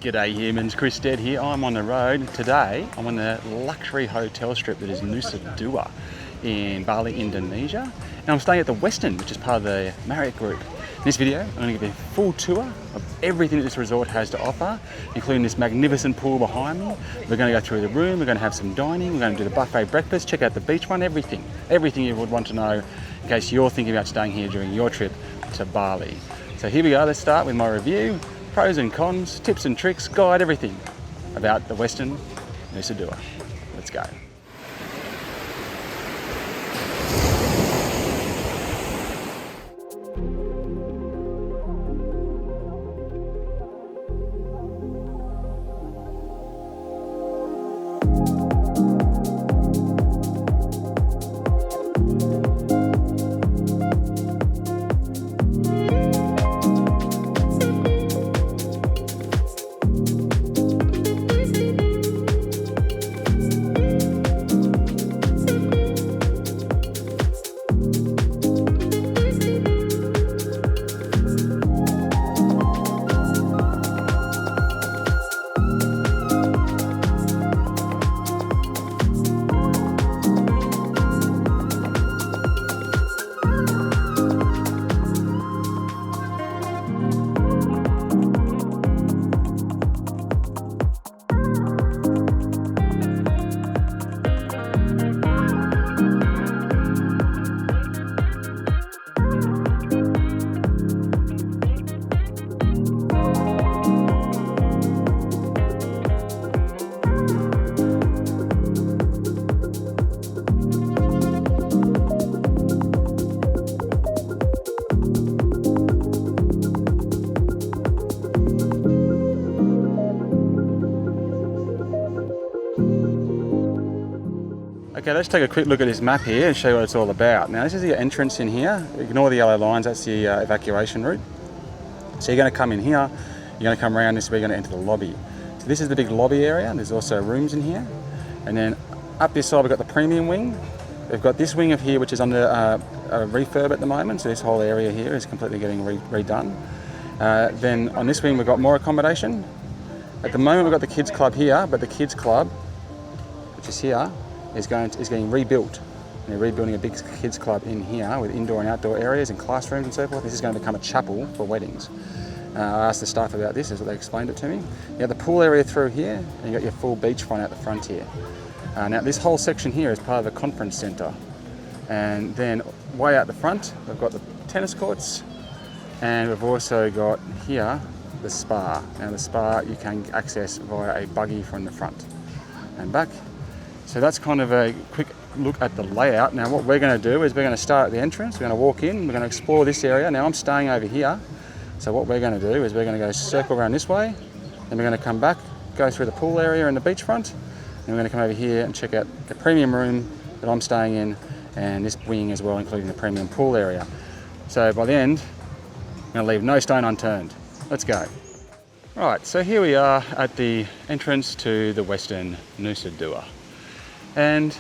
G'day humans, Chris Stead here. I'm on the road. Today I'm on the luxury hotel strip that is Nusa Dua in Bali, Indonesia. And I'm staying at the Westin, which is part of the Marriott group. In this video, I'm going to give you a full tour of everything that this resort has to offer, including this magnificent pool behind me. We're going to go through the room, we're going to have some dining, we're going to do the buffet breakfast, check out the beach one, everything you would want to know in case you're thinking about staying here during your trip to Bali. So here we go, let's start with my review. Pros and cons, tips and tricks, guide, everything about the Westin Nusa Dua. Let's go. Okay, let's take a quick look at this map here and show you what it's all about. Now this is the entrance in here. Ignore the yellow lines, that's the evacuation route. So you're going to come in here, you're going to come around this way, you're going to enter the lobby. So this is the big lobby area, and there's also rooms in here. And then up this side we've got the premium wing. We've got this wing of here which is under a refurb at the moment, so this whole area here is completely getting redone. Then on this wing we've got more accommodation. At the moment we've got the kids club here, but the kids club, which is here, is getting rebuilt. And they're rebuilding a big kids club in here with indoor and outdoor areas and classrooms and so forth. This is going to become a chapel for weddings. I asked the staff about this as they explained it to me. You have the pool area through here, and you've got your full beachfront out the front here. Now this whole section here is part of a conference centre. And then way out the front, we've got the tennis courts, and we've also got here the spa. Now the spa you can access via a buggy from the front and back. So that's kind of a quick look at the layout. Now what we're going to do is we're going to start at the entrance, we're going to walk in, we're going to explore this area. Now I'm staying over here, so what we're going to do is we're going to go circle around this way, then we're going to come back, go through the pool area and the beachfront, and we're going to come over here and check out the premium room that I'm staying in, and this wing as well, including the premium pool area. So by the end, I'm going to leave no stone unturned. Let's go. Right, so here we are at the entrance to the Westin Nusa Dua. And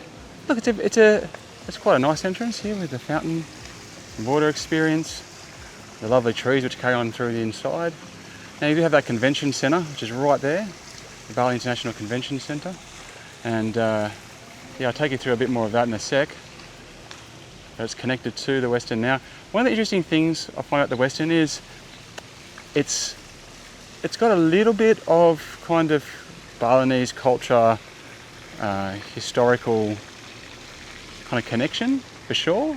look, it's quite a nice entrance here with the fountain and water experience, the lovely trees which carry on through the inside. Now you do have that convention centre, which is right there, the Bali International Convention Centre. And yeah, I'll take you through a bit more of that in a sec. But it's connected to the Westin now. One of the interesting things I find at the Westin is it's got a little bit of kind of Balinese culture, historical kind of connection for sure,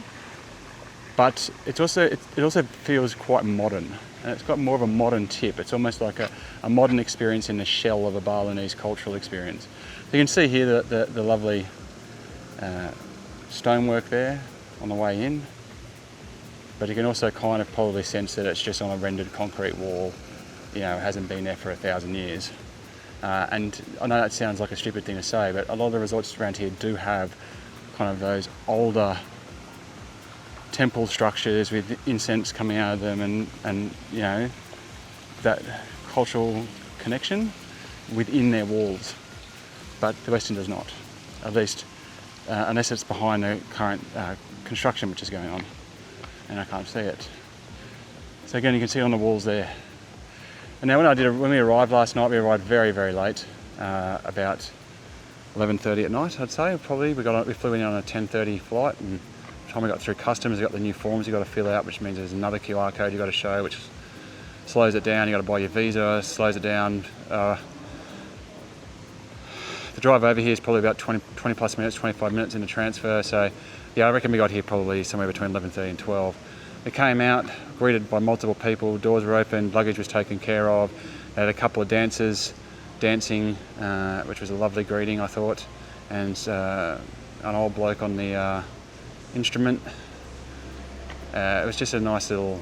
but it also feels quite modern, and it's got more of a modern tip. It's almost like a modern experience in the shell of a Balinese cultural experience. You can see here the lovely stonework there on the way in, but you can also kind of probably sense that it's just on a rendered concrete wall. You know, it hasn't been there for 1,000 years. And I know that sounds like a stupid thing to say, but a lot of the resorts around here do have kind of those older temple structures with incense coming out of them, and you know, that cultural connection within their walls. But the Westin does not, at least unless it's behind the current construction which is going on, and I can't see it. So again, you can see on the walls there. And now when we arrived last night, we arrived very, very late, about 11:30 at night, I'd say. Probably we flew in on a 10:30 flight, and by the time we got through customs, we got the new forms you got to fill out, which means there's another QR code you got to show, which slows it down. You got to buy your visa, slows it down. The drive over here is probably about 20 plus minutes, 25 minutes in the transfer. So yeah, I reckon we got here probably somewhere between 11:30 and 12. We came out, greeted by multiple people, doors were open, luggage was taken care of. They had a couple of dancers dancing, which was a lovely greeting, I thought, and an old bloke on the instrument. It was just a nice little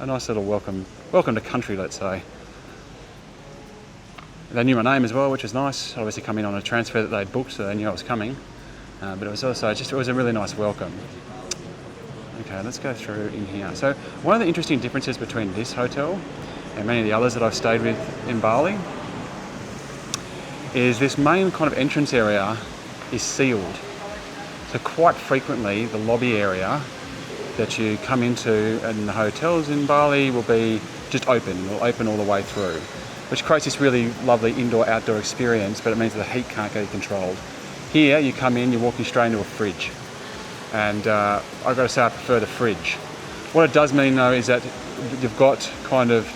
welcome to country, let's say. They knew my name as well, which was nice. I'd obviously come in on a transfer that they'd booked, so they knew I was coming. But it was also it was a really nice welcome. Okay, let's go through in here. So one of the interesting differences between this hotel and many of the others that I've stayed with in Bali is this main kind of entrance area is sealed. So quite frequently the lobby area that you come into in the hotels in Bali will be just open. It will open all the way through, which creates this really lovely indoor-outdoor experience, but it means that the heat can't get controlled. Here you come in, you're walking straight into a fridge. And I've got to say I prefer the fridge. What it does mean though is that you've got kind of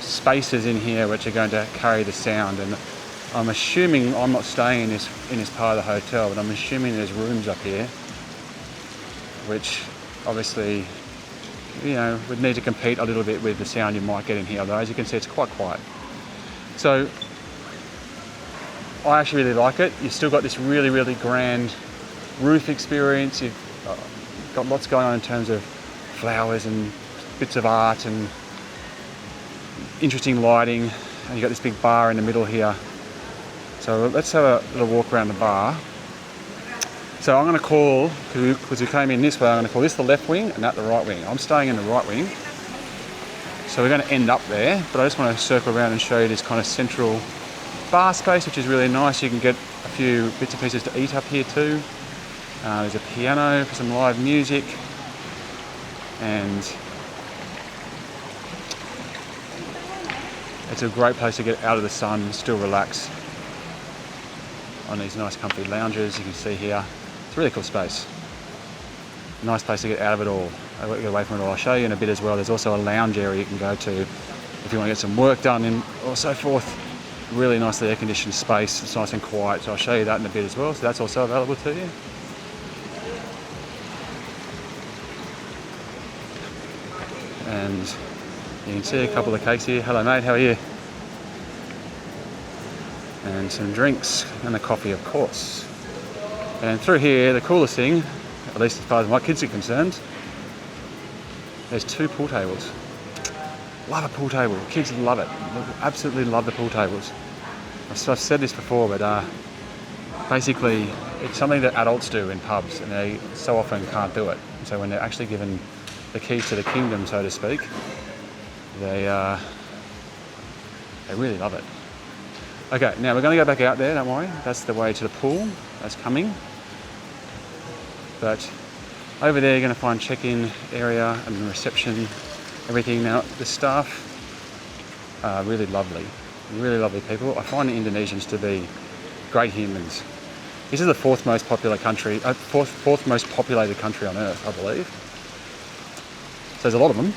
spaces in here which are going to carry the sound, and I'm assuming I'm not staying in this part of the hotel, but I'm assuming there's rooms up here which obviously, you know, would need to compete a little bit with the sound you might get in here, although as you can see it's quite quiet. So I actually really like it. You've still got this really, really grand roof experience. You've got lots going on in terms of flowers and bits of art and interesting lighting, and you've got this big bar in the middle here. So let's have a little walk around the bar. So I'm going to call, because we came in this way, I'm going to call this the left wing and that the right wing. I'm staying in the right wing, so we're going to end up there, but I just want to circle around and show you this kind of central bar space, which is really nice. You can get a few bits and pieces to eat up here too. There's a piano for some live music, and it's a great place to get out of the sun, still relax on these nice comfy lounges you can see here. It's a really cool space. A nice place to get out of it all, get away from it all. I'll show you in a bit as well. There's also a lounge area you can go to if you want to get some work done and or so forth. Really nicely air-conditioned space. It's nice and quiet, so I'll show you that in a bit as well. So that's also available to you. And you can see a couple of cakes here. Hello mate, how are you? And some drinks and a coffee, of course. And through here, the coolest thing, at least as far as my kids are concerned, there's 2 pool tables. Love a pool table. Kids love it. Absolutely love the pool tables. I've said this before, but basically it's something that adults do in pubs, and they so often can't do it. So when they're actually given the keys to the kingdom, so to speak, they really love it. Okay, now we're going to go back out there, don't worry. That's the way to the pool. That's coming. But over there you're going to find check-in area and the reception, everything. Now the staff are really lovely people. I find the Indonesians to be great humans. This is the fourth most populated country on earth, I believe. So there's a lot of them.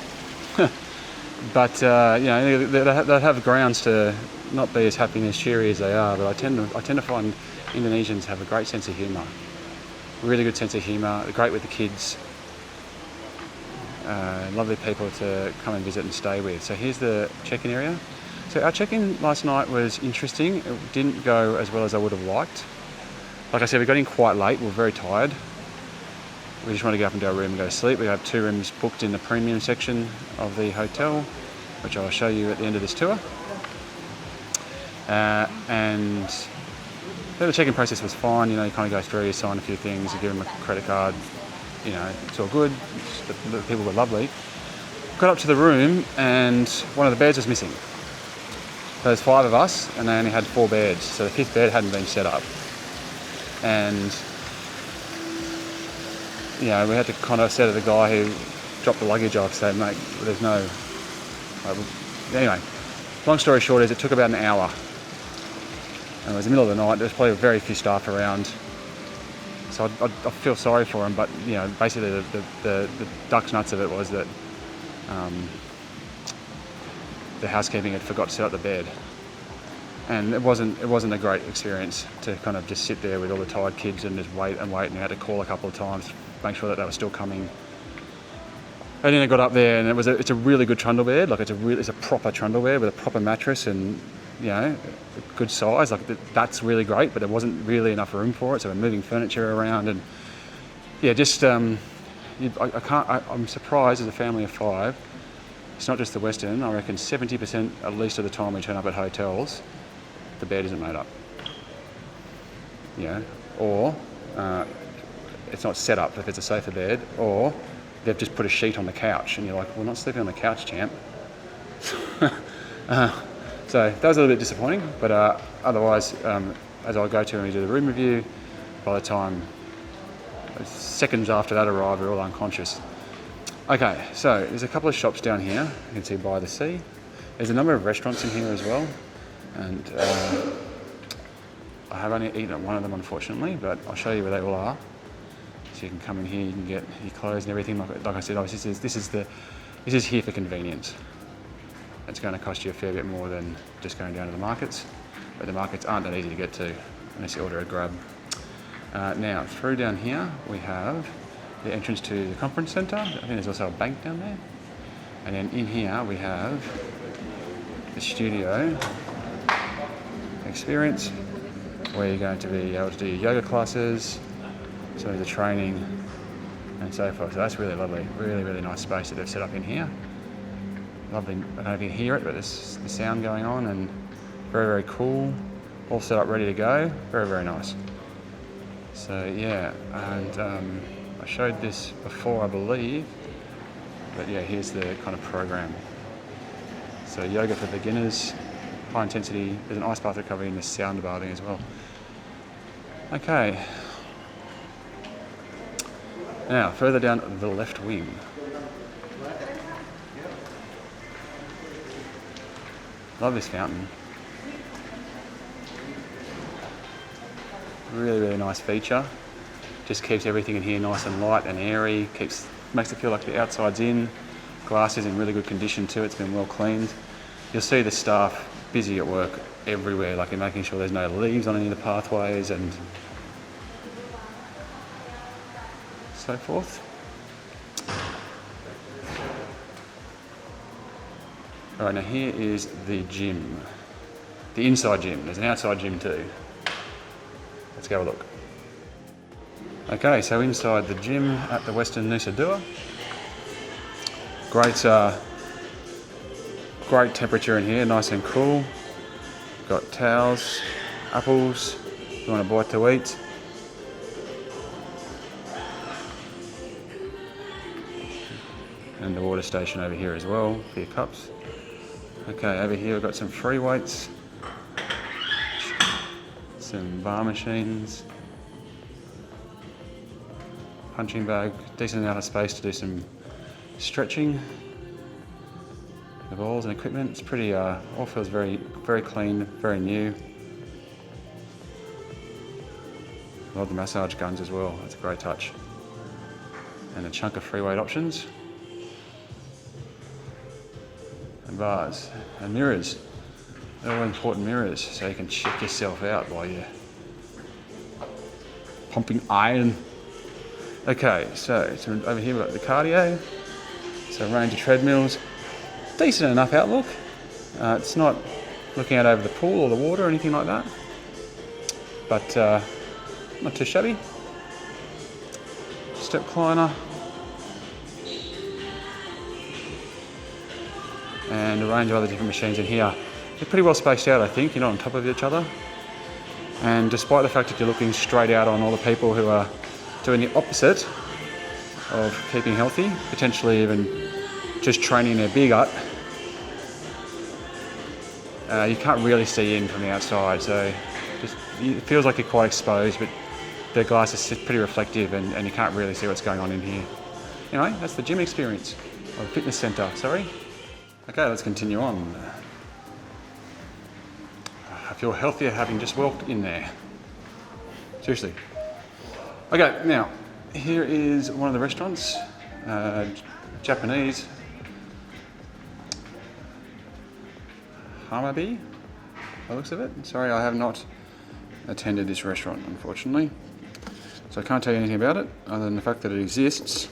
But you know, they have grounds to not be as happy and as cheery as they are. But I tend to find Indonesians have a great sense of humour, really good sense of humour. They're great with the kids. Lovely people to come and visit and stay with. So here's the check-in area. So our check-in last night was interesting. It didn't go as well as I would have liked. Like I said, we got in quite late. We were very tired. We just want to go up into our room and go to sleep. We have 2 rooms booked in the premium section of the hotel, which I'll show you at the end of this tour. And the check-in process was fine. You know, you kind of go through, you sign a few things, you give them a credit card. You know, it's all good. The people were lovely. Got up to the room and one of the beds was missing. So there's 5 of us and they only had 4 beds. So the 5th bed hadn't been set up. And you know, we had to kind of say to the guy who dropped the luggage off, say, mate, there's no Anyway, long story short is it took about an hour. And it was the middle of the night. There was probably very few staff around. So I feel sorry for them, but you know, basically the duck's nuts of it was that the housekeeping had forgot to set up the bed. And it wasn't a great experience to kind of just sit there with all the tired kids and just wait, and you had to call a couple of times, make sure that they were still coming. And then I got up there, and it's a really good trundle bed. Like it's a proper trundle bed with a proper mattress, and you know, a good size. Like that's really great, but there wasn't really enough room for it, so we're moving furniture around, and yeah, just I'm surprised as a family of 5. It's not just the Westin. I reckon 70% at least of the time we turn up at hotels, the bed isn't made up. Yeah, or it's not set up if it's a sofa bed, or they've just put a sheet on the couch, and you're like, we're not sleeping on the couch, champ. So that was a little bit disappointing, but otherwise, as I go to and do the room review, by the time seconds after that arrive, we're all unconscious. Okay, so there's a couple of shops down here. You can see by the sea. There's a number of restaurants in here as well, and I have only eaten at one of them, unfortunately, but I'll show you where they all are. So you can come in here, you can get your clothes and everything. Like I said, obviously this is here for convenience. It's going to cost you a fair bit more than just going down to the markets, but the markets aren't that easy to get to unless you order a grab. Now, through down here, we have the entrance to the conference centre. I think there's also a bank down there. And then in here, we have the studio experience, where you're going to be able to do yoga classes, some of the training, and so forth. So that's really lovely, really, really nice space that they've set up in here. Lovely, I don't know if you can hear it, but there's the sound going on, and very, very cool. All set up, ready to go. Very, very nice. So yeah, and I showed this before, I believe, but yeah, here's the kind of program. So yoga for beginners, high intensity. There's an ice bath recovery and there's sound bathing as well. Okay. Now, further down the left wing. Love this fountain. Really, really nice feature. Just keeps everything in here nice and light and airy. Makes it feel like the outside's in. Glass is in really good condition too. It's been well cleaned. You'll see the staff busy at work everywhere, like in making sure there's no leaves on any of the pathways and so forth. Alright, now here is the gym. The inside gym. There's an outside gym too. Let's go have a look. Okay, so inside the gym at the Westin Nusa Dua. Great temperature in here, nice and cool. Got towels, apples, if you want a bite to eat. And the water station over here as well for your cups. Okay, over here we've got some free weights, some bar machines, punching bag, decent amount of space to do some stretching. The balls and equipment, it's pretty, all feels very, very clean, very new. Love the massage guns as well, that's a great touch. And a chunk of free weight options. And bars and mirrors. They're all important mirrors, so you can check yourself out while you're pumping iron. Okay, so over here we've got the cardio. So a range of treadmills. Decent enough outlook. It's not looking out over the pool or the water or anything like that, but not too shabby. Step climber. And a range of other different machines in here. They're pretty well spaced out, I think. You're not on top of each other. And despite the fact that you're looking straight out on all the people who are doing the opposite of keeping healthy, potentially even just training their big gut, you can't really see in from the outside, so it feels like you're quite exposed, but the glass is pretty reflective and you can't really see what's going on in here. Anyway, that's the gym experience, or the fitness centre, sorry. Okay, let's continue on. I feel healthier having just walked in there. Seriously. Okay, now, here is one of the restaurants. Japanese. Hamabe, by the looks of it. Sorry, I have not attended this restaurant, unfortunately. So I can't tell you anything about it, other than the fact that it exists.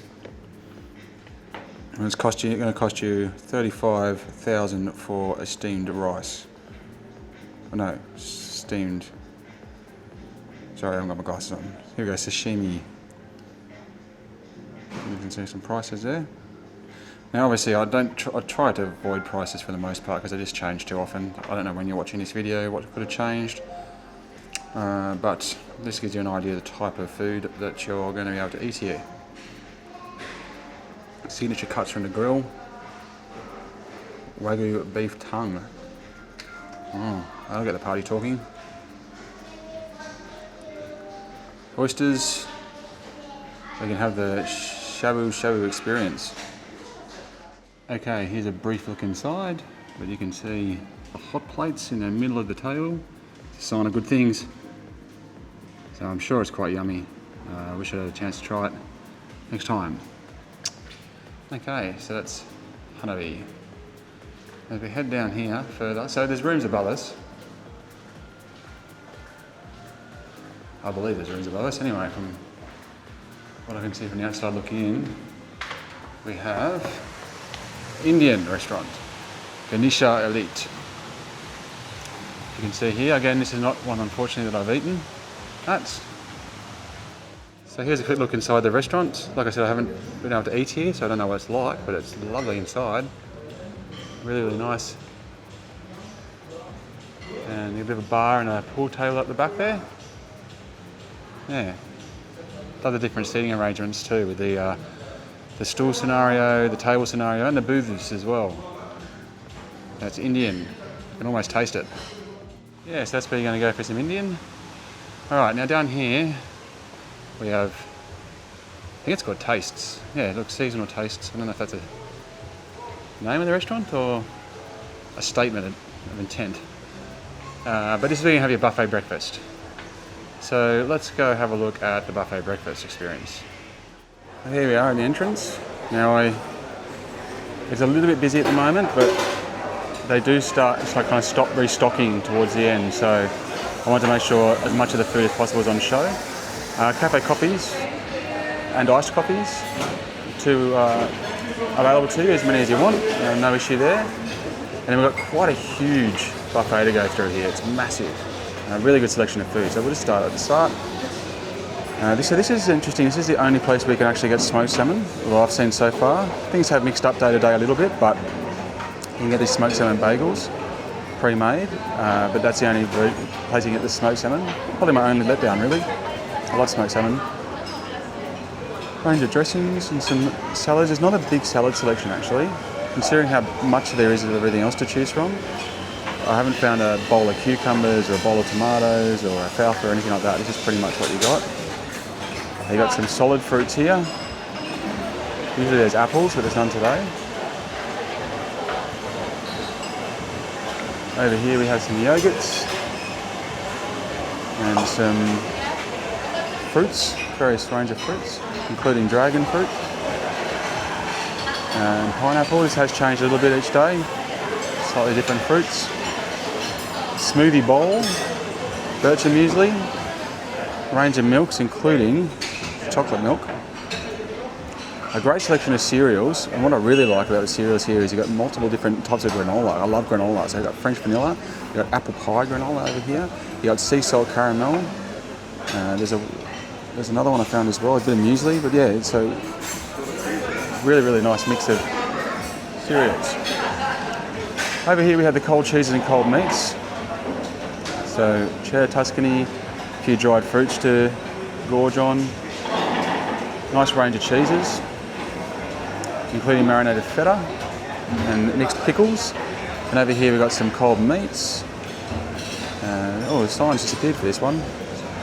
And it's going to cost you $35,000 for a steamed rice. Oh no, steamed. Sorry, I haven't got my glasses on. Here we go, sashimi. You can see some prices there. Now obviously I try to avoid prices for the most part because they just change too often. I don't know when you're watching this video what could have changed. But this gives you an idea of the type of food that you're going to be able to eat here. Signature cuts from the grill. Wagyu beef tongue. Oh, I'll get the party talking. Oysters. We can have the shabu experience. Okay, here's a brief look inside, but you can see the hot plates in the middle of the table. It's a sign of good things. So I'm sure it's quite yummy. I wish I had a chance to try it next time. Okay, so that's Hanabi. As we head down here further, so there's rooms above us. I believe there's rooms above us. Anyway, from what I can see from the outside looking in, we have Indian restaurant, Ganesha Elite. You can see here, again, this is not one unfortunately that I've eaten at. So here's a quick look inside the restaurant. Like I said, I haven't been able to eat here, so I don't know what it's like, but it's lovely inside. Really, really nice. And a bit of a bar and a pool table at the back there. Yeah. Love the different seating arrangements too, with the stool scenario, the table scenario, and the booths as well. That's Indian. You can almost taste it. Yeah, so that's where you're going to go for some Indian. Alright, now down here we have, I think it's called Tastes. Yeah, look, seasonal tastes. I don't know if that's a name of the restaurant or a statement of intent. But this is where you have your buffet breakfast. So let's go have a look at the buffet breakfast experience. Here we are in the entrance. Now it's a little bit busy at the moment, but they do start kind of stop restocking towards the end. So I want to make sure as much of the food as possible is on show. Cafe coffees and iced coffees available to you, as many as you want. No issue there. And then we've got quite a huge buffet to go through here. It's massive. A really good selection of food. So we'll just start at the start. So this is interesting. This is the only place we can actually get smoked salmon, well, I've seen so far. Things have mixed up day to day a little bit, but you can get these smoked salmon bagels pre-made, but that's the only place you can get the smoked salmon. Probably my only letdown, really. I love smoked salmon. Range of dressings and some salads. There's not a big salad selection actually, considering how much there is of everything else to choose from. I haven't found a bowl of cucumbers or a bowl of tomatoes or a alfalfa or anything like that. This is pretty much what you got. You got some solid fruits here. Usually there's apples, but there's none today. Over here we have some yogurts and some fruits, various range of fruits, including dragon fruit and pineapple. This has changed a little bit each day, slightly different fruits. Smoothie bowl, bircher muesli, range of milks including chocolate milk. A great selection of cereals, and what I really like about the cereals here is you've got multiple different types of granola. I love granola, so you've got French vanilla, you've got apple pie granola over here, you've got sea salt caramel, there's another one I found as well, a bit of muesli, but yeah, it's a really, really nice mix of cereals. Over here we have the cold cheeses and cold meats. So cheddar Tuscany, a few dried fruits to gorge on. Nice range of cheeses, including marinated feta and mixed pickles. And over here we've got some cold meats. Oh, the sign's disappeared for this one.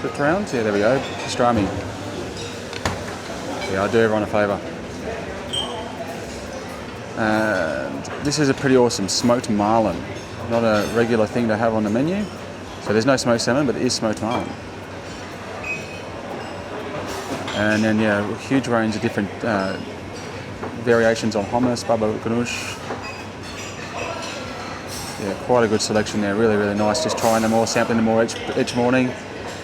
Flipped around. Yeah, there we go. Pastrami. Yeah, I do everyone a favour. And this is a pretty awesome smoked marlin. Not a regular thing to have on the menu. So there's no smoked salmon, but it is smoked marlin. And then yeah, a huge range of different variations on hummus, baba ganoush. Yeah, quite a good selection there. Really, really nice. Just trying them all, sampling them all each morning.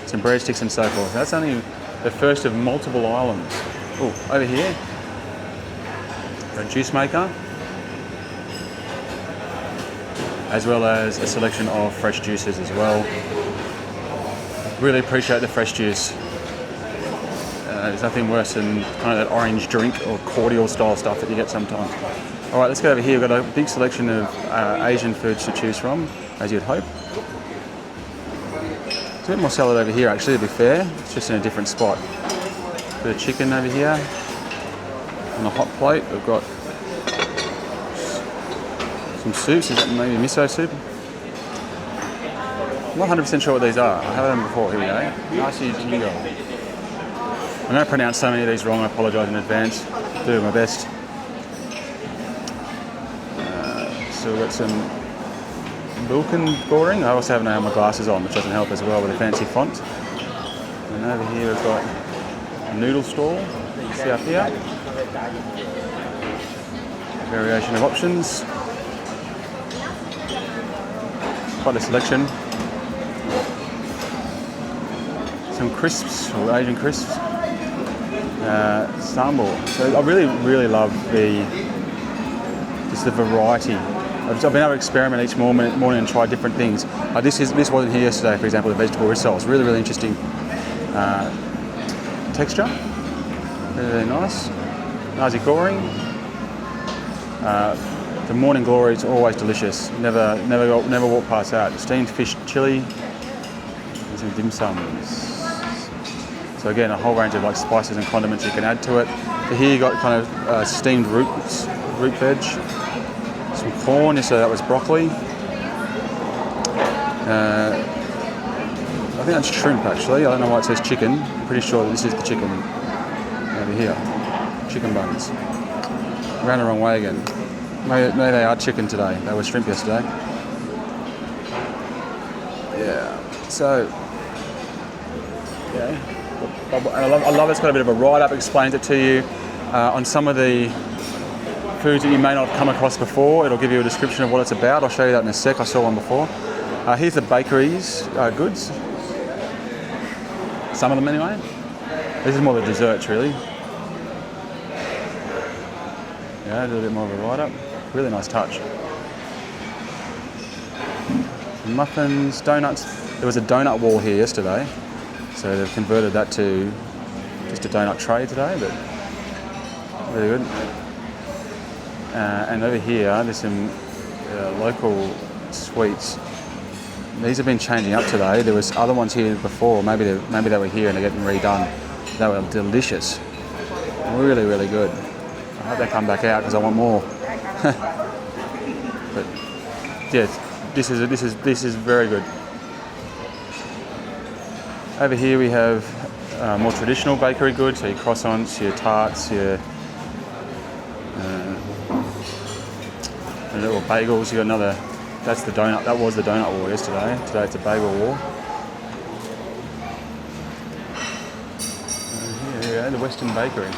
Some breadsticks and so forth. That's only the first of multiple islands. Oh, over here, a juice maker, as well as a selection of fresh juices as well. Really appreciate the fresh juice. There's nothing worse than kind of that orange drink or cordial style stuff that you get sometimes. All right, let's go over here. We've got a big selection of Asian foods to choose from, as you'd hope. There's a bit more salad over here actually, to be fair. It's just in a different spot. Bit of chicken over here. On a hot plate, we've got some soups. Is that maybe miso soup? I'm not 100% sure what these are. I haven't had them before. Here we go. Nasi jingo. I'm going to pronounce so many of these wrong. I apologise in advance. Do my best. So we've got some Bilken goring. I also have now my glasses on, which doesn't help as well with a fancy font. And over here we've got a noodle stall. You see up here. Variation of options. Quite a selection. Some crisps, or Asian crisps. Sambal. So I really love the variety. I've been able to experiment each morning and try different things. This wasn't here yesterday, for example, the vegetable rissoles. Really interesting texture. Really nice. Nasi goreng. The morning glory is always delicious. Never walk past that. Steamed fish chili. And some dim sums. So again, a whole range of like spices and condiments you can add to it. So here you got kind of steamed root veg. Some corn, so that was broccoli. I think that's shrimp actually. I don't know why it says chicken. I'm pretty sure that this is the chicken over here. Chicken buns. Ran the wrong way again. Maybe they are chicken today. They were shrimp yesterday. Yeah. So, yeah. And I love it's got a bit of a write-up, explains it to you on some of the foods that you may not have come across before. It'll give you a description of what it's about. I'll show you that in a sec. I saw one before. Here's the bakery's goods. Some of them anyway. This is more the desserts really. Yeah, a little bit more of a write-up. Really nice touch. Some muffins, donuts. There was a donut wall here yesterday. So they've converted that to just a donut tray today, but really good. And over here, there's some local sweets. These have been changing up today. There was other ones here before. Maybe they were here and they're getting redone. They were delicious. Really good. I hope they come back out because I want more. But yeah, this is very good. Over here we have more traditional bakery goods, so your croissants, your tarts, your little bagels. You got another. That's the donut. That was the donut wall yesterday. Today it's a bagel wall. Here we go, the Westin Bakery.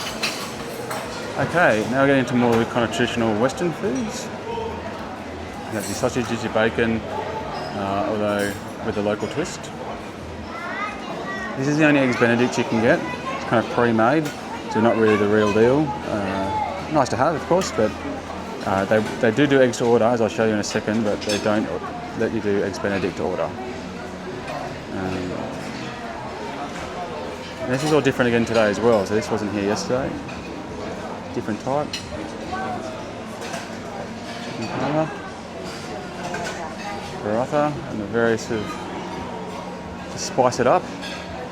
Okay, now we're getting into more kind of traditional Western foods. You have your sausages, your bacon, although with a local twist. This is the only eggs Benedict you can get. It's kind of pre-made, so not really the real deal. Nice to have, of course, but they do eggs to order, as I'll show you in a second, but they don't let you do eggs Benedict to order. This is all different again today as well, so this wasn't here yesterday. Different type. Chicken parma, paratha, and the various to spice it up,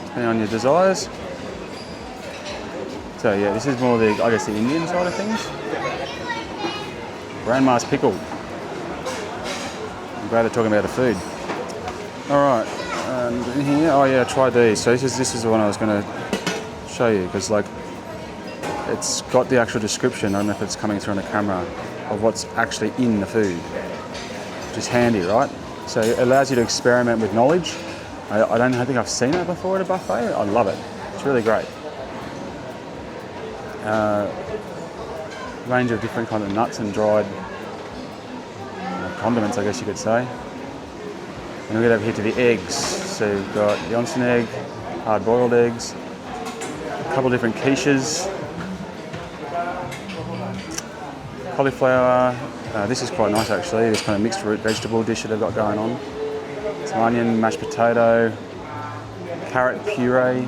depending on your desires. So yeah, this is more the Indian side of things. Grandma's pickle. I'm glad they're talking about the food. All right, and in here, oh yeah, I tried these. So this is the one I was going to show you because like it's got the actual description. I don't know if it's coming through on the camera. of what's actually in the food, which is handy, right? So it allows you to experiment with knowledge. I don't think I've seen that before at a buffet. I love it. It's really great. Range of different kind of nuts and dried condiments, I guess you could say. And we get over here to the eggs. So we've got the onsen egg, hard-boiled eggs, a couple of different quiches, cauliflower. This is quite nice actually, this kind of mixed root vegetable dish that they've got going on. Some onion, mashed potato, carrot puree.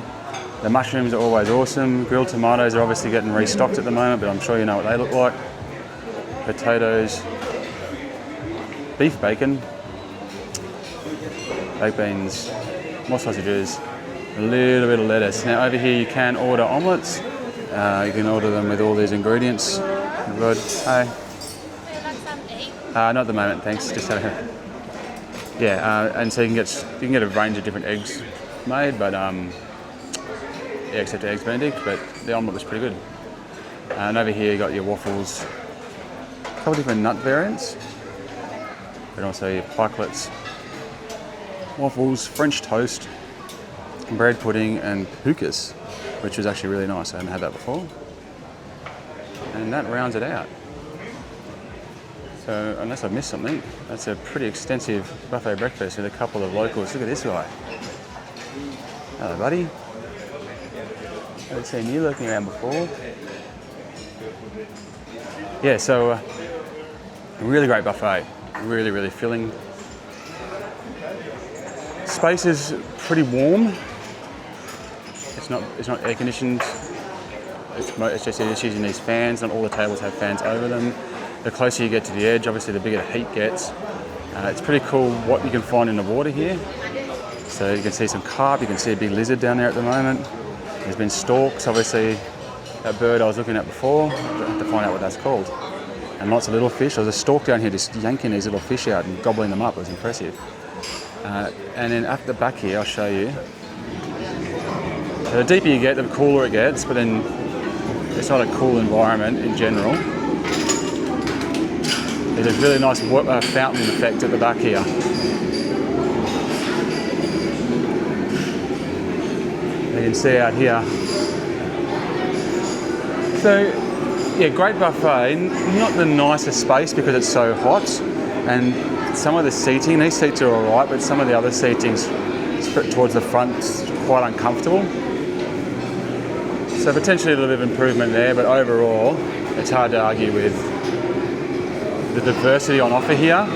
The mushrooms are always awesome. Grilled tomatoes are obviously getting restocked at the moment, but I'm sure you know what they look like. Potatoes, beef bacon, baked beans, more sausages, a little bit of lettuce. Now over here you can order omelettes. You can order them with all these ingredients. Good. Hi. Would you like some egg? Not at the moment, thanks. Just have a... Yeah, and so you can get a range of different eggs made, but yeah, except eggs Benedict, but the omelette was pretty good. And over here you got your waffles, a couple of different nut variants, and also your pikelets, waffles, French toast, bread pudding, and hookahs, which was actually really nice. I hadn't had that before. And that rounds it out. So unless I've missed something, that's a pretty extensive buffet breakfast with a couple of locals. Look at this guy. Hello, buddy. Haven't seen you looking around before. Yeah, so a really great buffet. Really, really filling. Space is pretty warm. It's not air conditioned. It's just using these fans. Not all the tables have fans over them. The closer you get to the edge, obviously the bigger the heat gets. It's pretty cool what you can find in the water here. So you can see some carp, you can see a big lizard down there at the moment. There's been storks, obviously that bird I was looking at before. I have to find out what that's called. And lots of little fish. There's a stork down here just yanking these little fish out and gobbling them up. It was impressive. And then at the back here, I'll show you. So the deeper you get, the cooler it gets, but then it's not a cool environment in general. There's a really nice fountain effect at the back here. You can see out here. So, yeah, great buffet. Not the nicest space because it's so hot, and some of the seating, these seats are alright, but some of the other seating's towards the front is quite uncomfortable. So potentially a little bit of improvement there, but overall, it's hard to argue with the diversity on offer here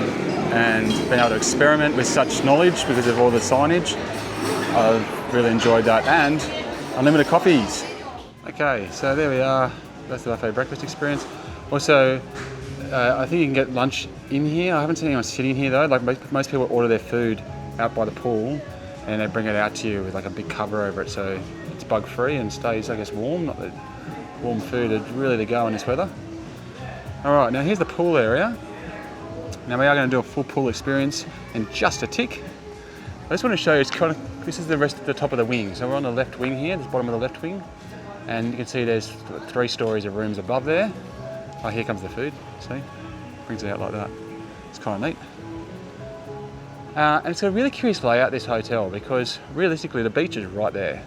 and being able to experiment with such knowledge because of all the signage. I've really enjoyed that, and unlimited coffees. Okay, so there we are. That's the buffet breakfast experience. Also, I think you can get lunch in here. I haven't seen anyone sitting here though. Like most people order their food out by the pool and they bring it out to you with like a big cover over it, so it's bug free and stays, I guess, warm. Not that warm food is really the go in this weather. All right, now here's the pool area. Now we are going to do a full pool experience in just a tick. I just want to show you, this is the top of the wing. So we're on the left wing here, the bottom of the left wing. And you can see there's 3 stories of rooms above there. Oh, here comes the food, see? Brings it out like that. It's kind of neat. And it's a really curious layout, this hotel, because realistically the beach is right there.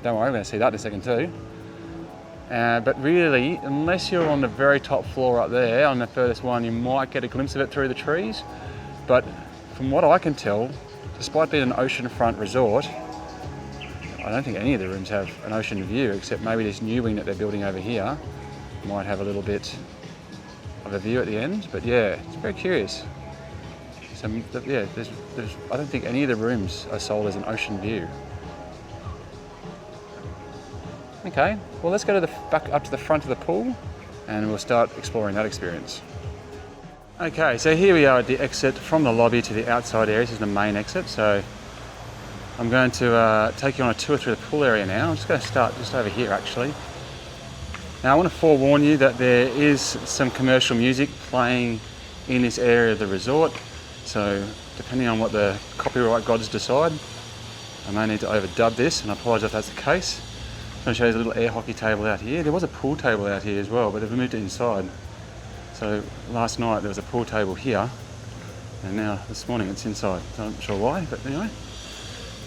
Don't worry, we're going to see that in a second too. But really, unless you're on the very top floor up there, on the furthest one, you might get a glimpse of it through the trees. But from what I can tell, despite being an oceanfront resort, I don't think any of the rooms have an ocean view, except maybe this new wing that they're building over here might have a little bit of a view at the end. But yeah, it's very curious. So yeah, I don't think any of the rooms are sold as an ocean view. Okay, well let's go to back up to the front of the pool and we'll start exploring that experience. Okay, so here we are at the exit from the lobby to the outside area. This is the main exit, so I'm going to take you on a tour through the pool area now. I'm just going to start just over here actually. Now I want to forewarn you that there is some commercial music playing in this area of the resort, so depending on what the copyright gods decide, I may need to overdub this, and I apologise if that's the case. I'm going to show you a little air hockey table out here. There was a pool table out here as well, but they've moved it inside. So So last night there was a pool table here, and now this morning it's inside. I'm not sure why, but anyway.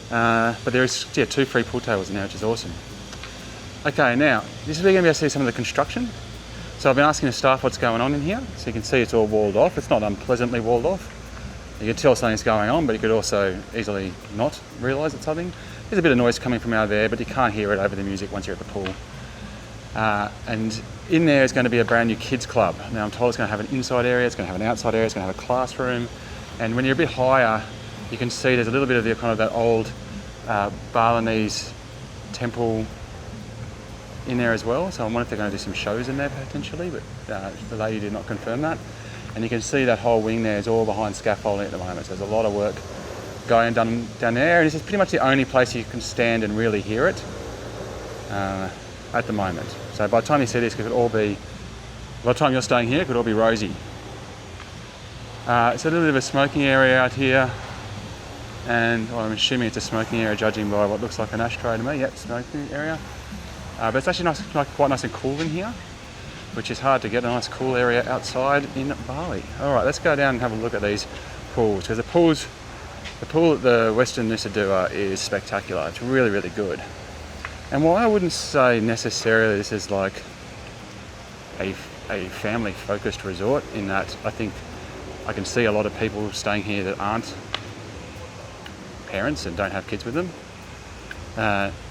But there is 2 free pool tables now, which is awesome. Okay, now this is where you're going to be able to see some of the construction. So I've been asking the staff what's going on in here. So you can see it's all walled off. It's not unpleasantly walled off. You can tell something's going on, but you could also easily not realise it's something. There's a bit of noise coming from out there, but you can't hear it over the music once you're at the pool. And in there is going to be a brand new kids club. Now I'm told it's going to have an inside area, it's going to have an outside area, it's going to have a classroom. And when you're a bit higher, you can see there's a little bit of the kind of that old Balinese temple in there as well. So I wonder if they're going to do some shows in there potentially, but the lady did not confirm that. And you can see that whole wing there is all behind scaffolding at the moment. So there's a lot of work going down there. And this is pretty much the only place you can stand and really hear it at the moment. So by the time you see this, it could all be, by the time you're staying here, it could all be rosy. It's a little bit of a smoking area out here. And I'm assuming it's a smoking area judging by what looks like an ashtray to me. Yep, smoking area. But it's actually quite nice and cool in here, which is hard to get a nice cool area outside in Bali. All right, let's go down and have a look at these pools, because the pool at the Westin Nusa Dua is spectacular. It's really, really good. And while I wouldn't say necessarily this is like a family-focused resort, in that I think I can see a lot of people staying here that aren't parents and don't have kids with them.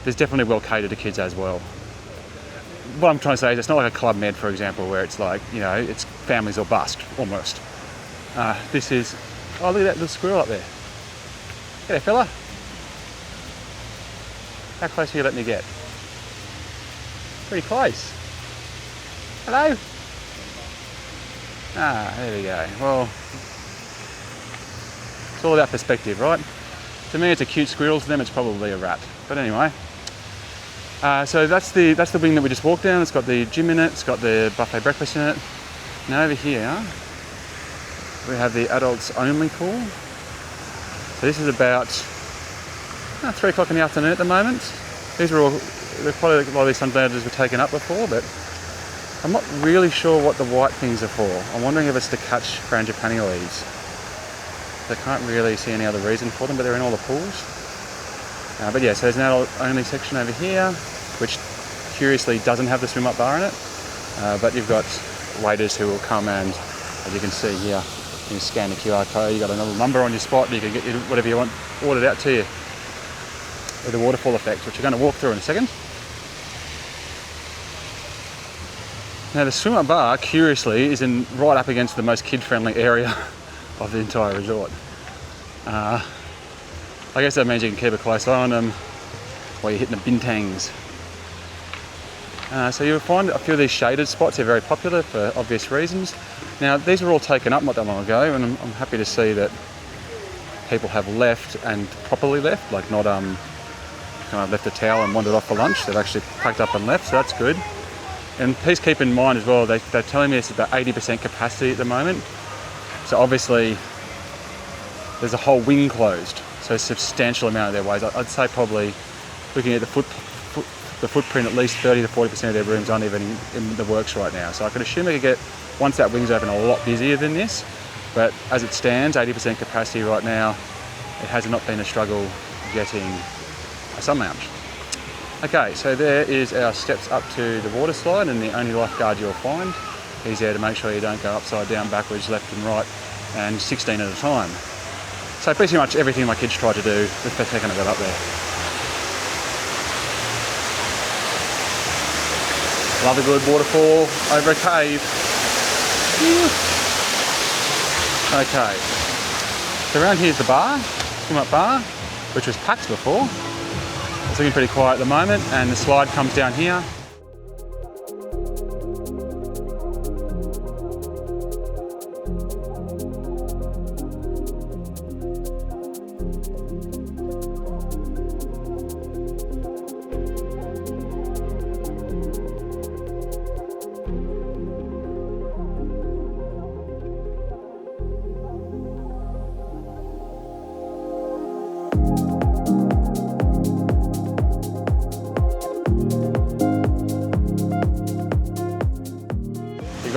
There's definitely well catered to kids as well. What I'm trying to say is it's not like a Club Med, for example, where it's like, you know, it's families or bust, almost. This is, oh, look at that little squirrel up there. G'day, fella. How close are you letting me get? Pretty close. Hello. There we go. Well, it's all about perspective, right? To me, it's a cute squirrel. To them, it's probably a rat. But anyway, so that's the wing that we just walked down. It's got the gym in it. It's got the buffet breakfast in it. Now over here, we have the adults only pool. So this is about 3 o'clock in the afternoon at the moment. These are all, quite a lot of these sunbathers were taken up before, but I'm not really sure what the white things are for. I'm wondering if it's to catch frangipani leaves. I can't really see any other reason for them, but they're in all the pools. But yeah, so there's an adult only section over here, which curiously doesn't have the swim up bar in it. But you've got waiters who will come and, as you can see here, you scan the QR code, you've got another number on your spot, and you can get whatever you want ordered out to you with the waterfall effect, which we're going to walk through in a second. Now the swim up bar, curiously, is right up against the most kid-friendly area of the entire resort. I guess that means you can keep a close eye on them while you're hitting the bintangs. So you'll find a few of these shaded spots are very popular for obvious reasons. Now these were all taken up not that long ago, and I'm happy to see that people have left and properly left, like not kind of left a towel and wandered off for lunch. They've actually packed up and left, so that's good. And please keep in mind as well, they're telling me it's about 80% capacity at the moment. So obviously there's a whole wing closed, so a substantial amount of their ways. I'd say probably looking at the footprint, at least 30 to 40% of their rooms aren't even in the works right now. So I could assume they could get, once that wing's open, a lot busier than this. But as it stands, 80% capacity right now, it has not been a struggle getting a sun lounge. Okay, so there is our steps up to the water slide, and the only lifeguard you'll find. He's there to make sure you don't go upside down, backwards, left and right, and 16 at a time. So pretty much everything my kids tried to do, the best second I got up there. Love a good waterfall over a cave. Okay, so around here's the bar, swim up bar, which was packed before. It's looking pretty quiet at the moment, and the slide comes down here.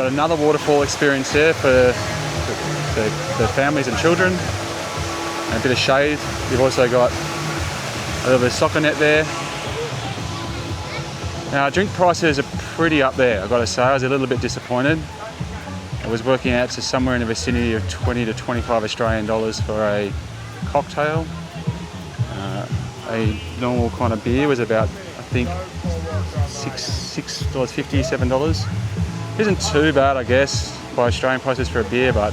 Got another waterfall experience there for the families and children, and a bit of shade. You've also got a little bit of soccer net there. Now, drink prices are pretty up there, I've got to say. I was a little bit disappointed. It was working out to somewhere in the vicinity of 20 to 25 Australian dollars for a cocktail. A normal kind of beer was about, I think, $6.50, $7. Isn't too bad, I guess, by Australian prices for a beer, but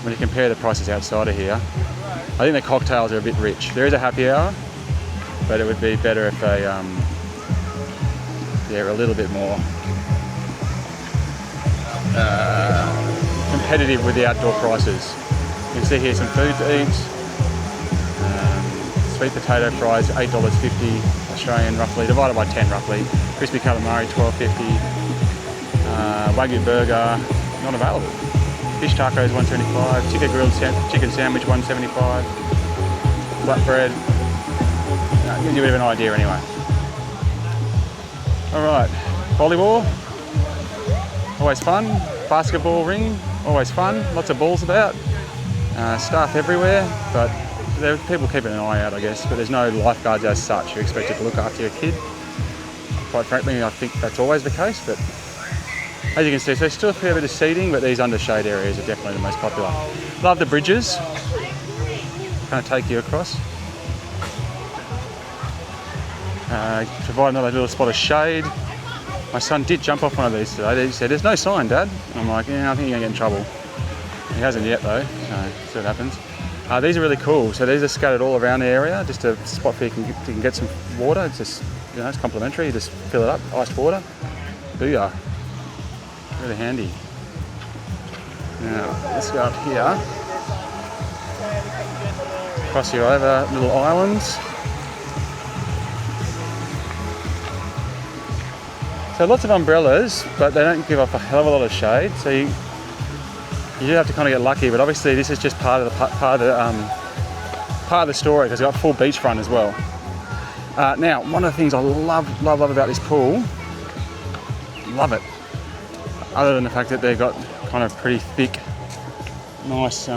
when you compare the prices outside of here, I think the cocktails are a bit rich. There is a happy hour, but it would be better if they were a little bit more competitive with the outdoor prices. You can see here some food to eat. Sweet potato fries, $8.50 Australian roughly, divided by 10 roughly. Crispy calamari, $12.50. Wagyu burger, not available. Fish tacos, $1.75. Chicken sandwich, $1.75. Flatbread. Gives you a bit of an idea anyway. Alright, volleyball, always fun. Basketball ring, always fun. Lots of balls about. Staff everywhere, but there are people keeping an eye out, I guess, but there's no lifeguards as such. You're expected to look after your kid. Quite frankly, I think that's always the case, but as you can see, so there's still a fair bit of seating, but these under shade areas are definitely the most popular. Love the bridges. Kind of take you across. Provide another little spot of shade. My son did jump off one of these today. He said, "There's no sign, Dad." And I'm like, "Yeah, I think you're going to get in trouble." He hasn't yet though, so see what happens. These are really cool. So these are scattered all around the area, just a spot where you can get some water. It's just, it's complimentary. You just fill it up, iced water. Booyah. Really handy. Now, let's go up here. Cross you over little islands. So lots of umbrellas, but they don't give off a hell of a lot of shade. So you do have to kind of get lucky, but obviously this is just part of the story because it's got full beachfront as well. Now, one of the things I love about this pool, love it, other than the fact that they've got kind of pretty thick, nice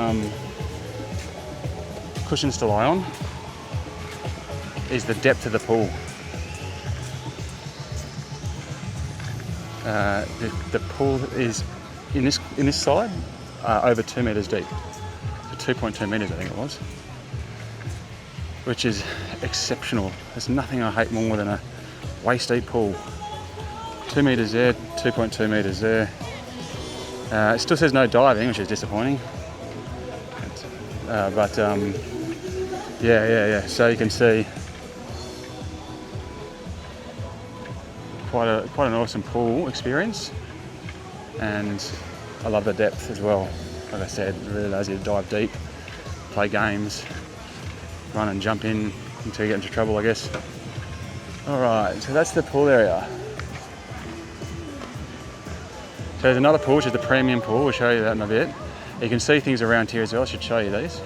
cushions to lie on, is the depth of the pool. The pool is in this side over 2 meters deep, so 2.2 meters I think it was, which is exceptional. There's nothing I hate more than a waist deep pool. 2 meters there, 2.2 meters there. It still says no diving, which is disappointing. Yeah. So you can see quite an awesome pool experience, and I love the depth as well. Like I said, it really allows you to dive deep, play games, run and jump in until you get into trouble, I guess. Alright, so that's the pool area. So there's another pool, which is the premium pool. We'll show you that in a bit. You can see things around here as well. I should show you these.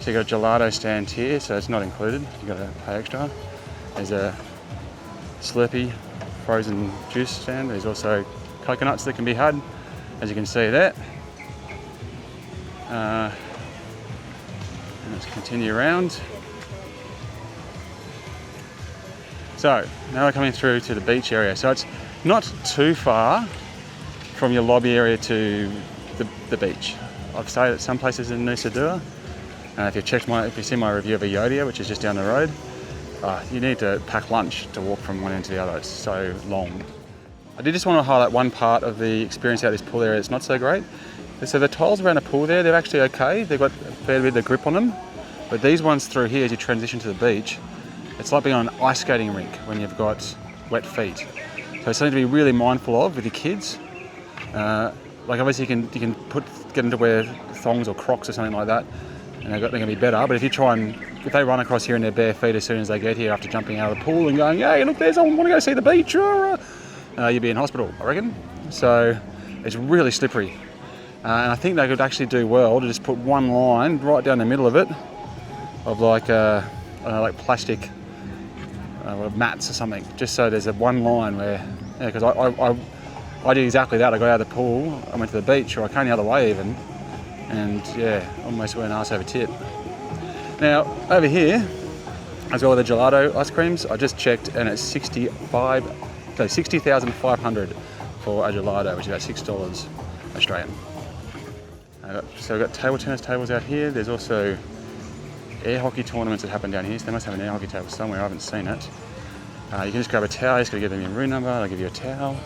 So you've got a gelato stand here, so it's not included. You've got to pay extra. There's a Slurpee frozen juice stand. There's also coconuts that can be had, as you can see there. And let's continue around. So now we're coming through to the beach area. So it's not too far from your lobby area to the beach. I've stayed at some places in Nusa Dua. If you've seen my review of Ayodhya, which is just down the road, you need to pack lunch to walk from one end to the other. It's so long. I did just want to highlight one part of the experience out of this pool area that's not so great. So the tiles around the pool there, they're actually okay. They've got a fair bit of grip on them. But these ones through here, as you transition to the beach, it's like being on an ice skating rink when you've got wet feet. So it's something to be really mindful of with your kids. Like obviously you can get them to wear thongs or Crocs or something like that, and they're going to be better. But if they run across here in their bare feet as soon as they get here after jumping out of the pool and going, "Hey, look, there's someone, want to go see the beach," you'd be in hospital, I reckon. So it's really slippery. And I think they could actually do well to just put one line right down the middle of it, of like plastic mats or something, just so there's a one line where, because I I did exactly that. I got out of the pool, I went to the beach, or I came the other way even, and yeah, almost went arse over tip. Now, over here, as well with the gelato ice creams, I just checked and it's 60,500 for a gelato, which is about $6 Australian. So we've got table tennis tables out here. There's also air hockey tournaments that happen down here, so they must have an air hockey table somewhere. I haven't seen it. You can just grab a towel, you just got to give them your room number, they'll give you a towel.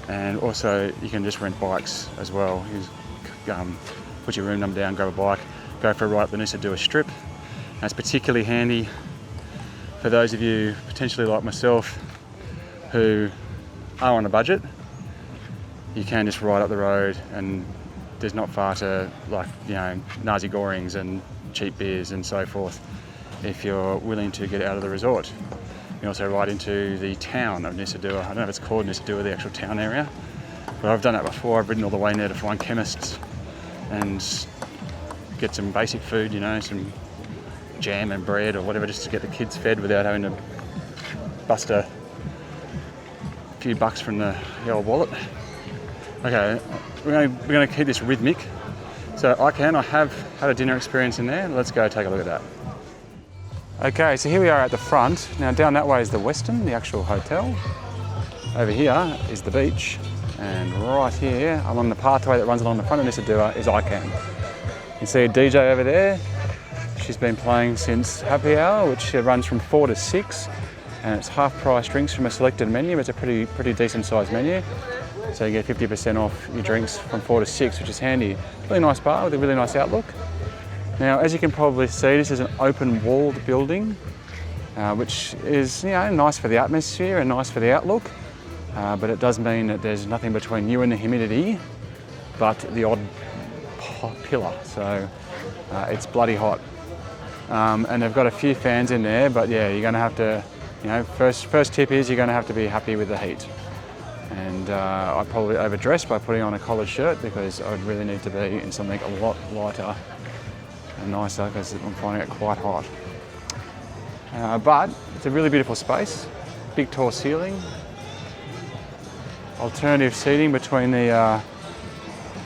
And also you can just rent bikes as well. You just, put your room number down, grab a bike, go for a ride up the Nusa Dua strip. And it's particularly handy for those of you potentially like myself who are on a budget. You can just ride up the road and there's not far to, like, you know, Nazi gorings and cheap beers and so forth if you're willing to get out of the resort. You can also ride into the town of Nusa Dua. I don't know if it's called Nusa Dua, the actual town area, but I've done that before. I've ridden all the way in there to find chemists and get some basic food, you know, some jam and bread or whatever, just to get the kids fed without having to bust a few bucks from the old wallet. Okay, we're going to keep this rhythmic. So I have had a dinner experience in there. Let's go take a look at that. Okay, so here we are at the front. Now down that way is the Westin, the actual hotel. Over here is the beach. And right here, along the pathway that runs along the front of Nusa Dua is Ikan. You can see a DJ over there. She's been playing since happy hour, which runs from 4 to 6. And it's half price drinks from a selected menu. It's a pretty decent sized menu. So you get 50% off your drinks from 4 to 6, which is handy. Really nice bar with a really nice outlook. Now, as you can probably see, this is an open walled building, which is, you know, nice for the atmosphere and nice for the outlook. But it does mean that there's nothing between you and the humidity, but the odd pillar. So it's bloody hot. And they've got a few fans in there, but yeah, you're going to have to, you know, first tip is you're going to have to be happy with the heat. And I probably overdressed by putting on a collared shirt because I would really need to be in something a lot lighter and nicer because I'm finding it quite hot. But it's a really beautiful space, big tall ceiling, alternative seating between the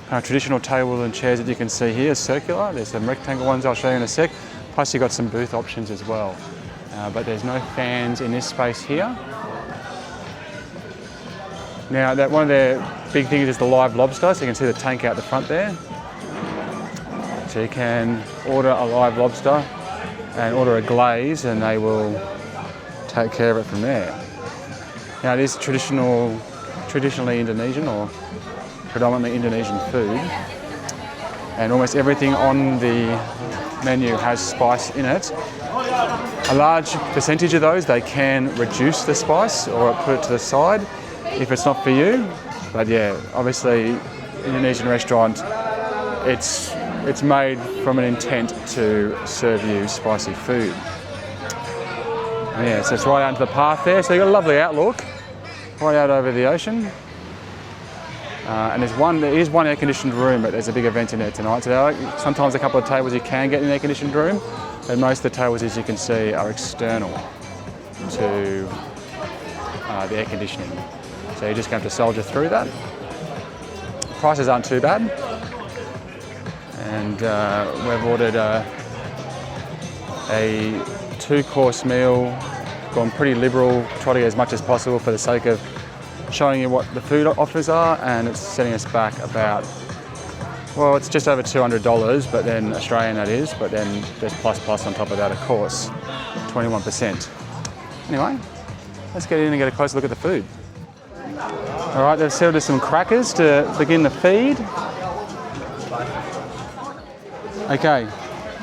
kind of traditional table and chairs that you can see here is circular. There's some rectangle ones I'll show you in a sec. Plus you've got some booth options as well. But there's no fans in this space here. Now, one of their big things is the live lobster, so you can see the tank out the front there. So you can order a live lobster and order a glaze and they will take care of it from there. Now, it is traditionally Indonesian or predominantly Indonesian food, and almost everything on the menu has spice in it. A large percentage of those, they can reduce the spice or put it to the side if it's not for you. But yeah, obviously Indonesian restaurant, it's made from an intent to serve you spicy food. And yeah, so it's right out into the path there, so you've got a lovely outlook right out over the ocean. And there is one air-conditioned room, but there's a big event in there tonight. So sometimes a couple of tables you can get in an air-conditioned room, but most of the tables, as you can see, are external to the air conditioning. So you're just going to have to soldier through that. Prices aren't too bad. And we've ordered a 2-course meal, gone pretty liberal, try to get as much as possible for the sake of showing you what the food offers are, and it's setting us back about, well, it's just over $200, but then Australian that is, but then there's plus on top of that, of course, 21%. Anyway, let's get in and get a closer look at the food. All right, they've served us some crackers to begin the feed. Okay,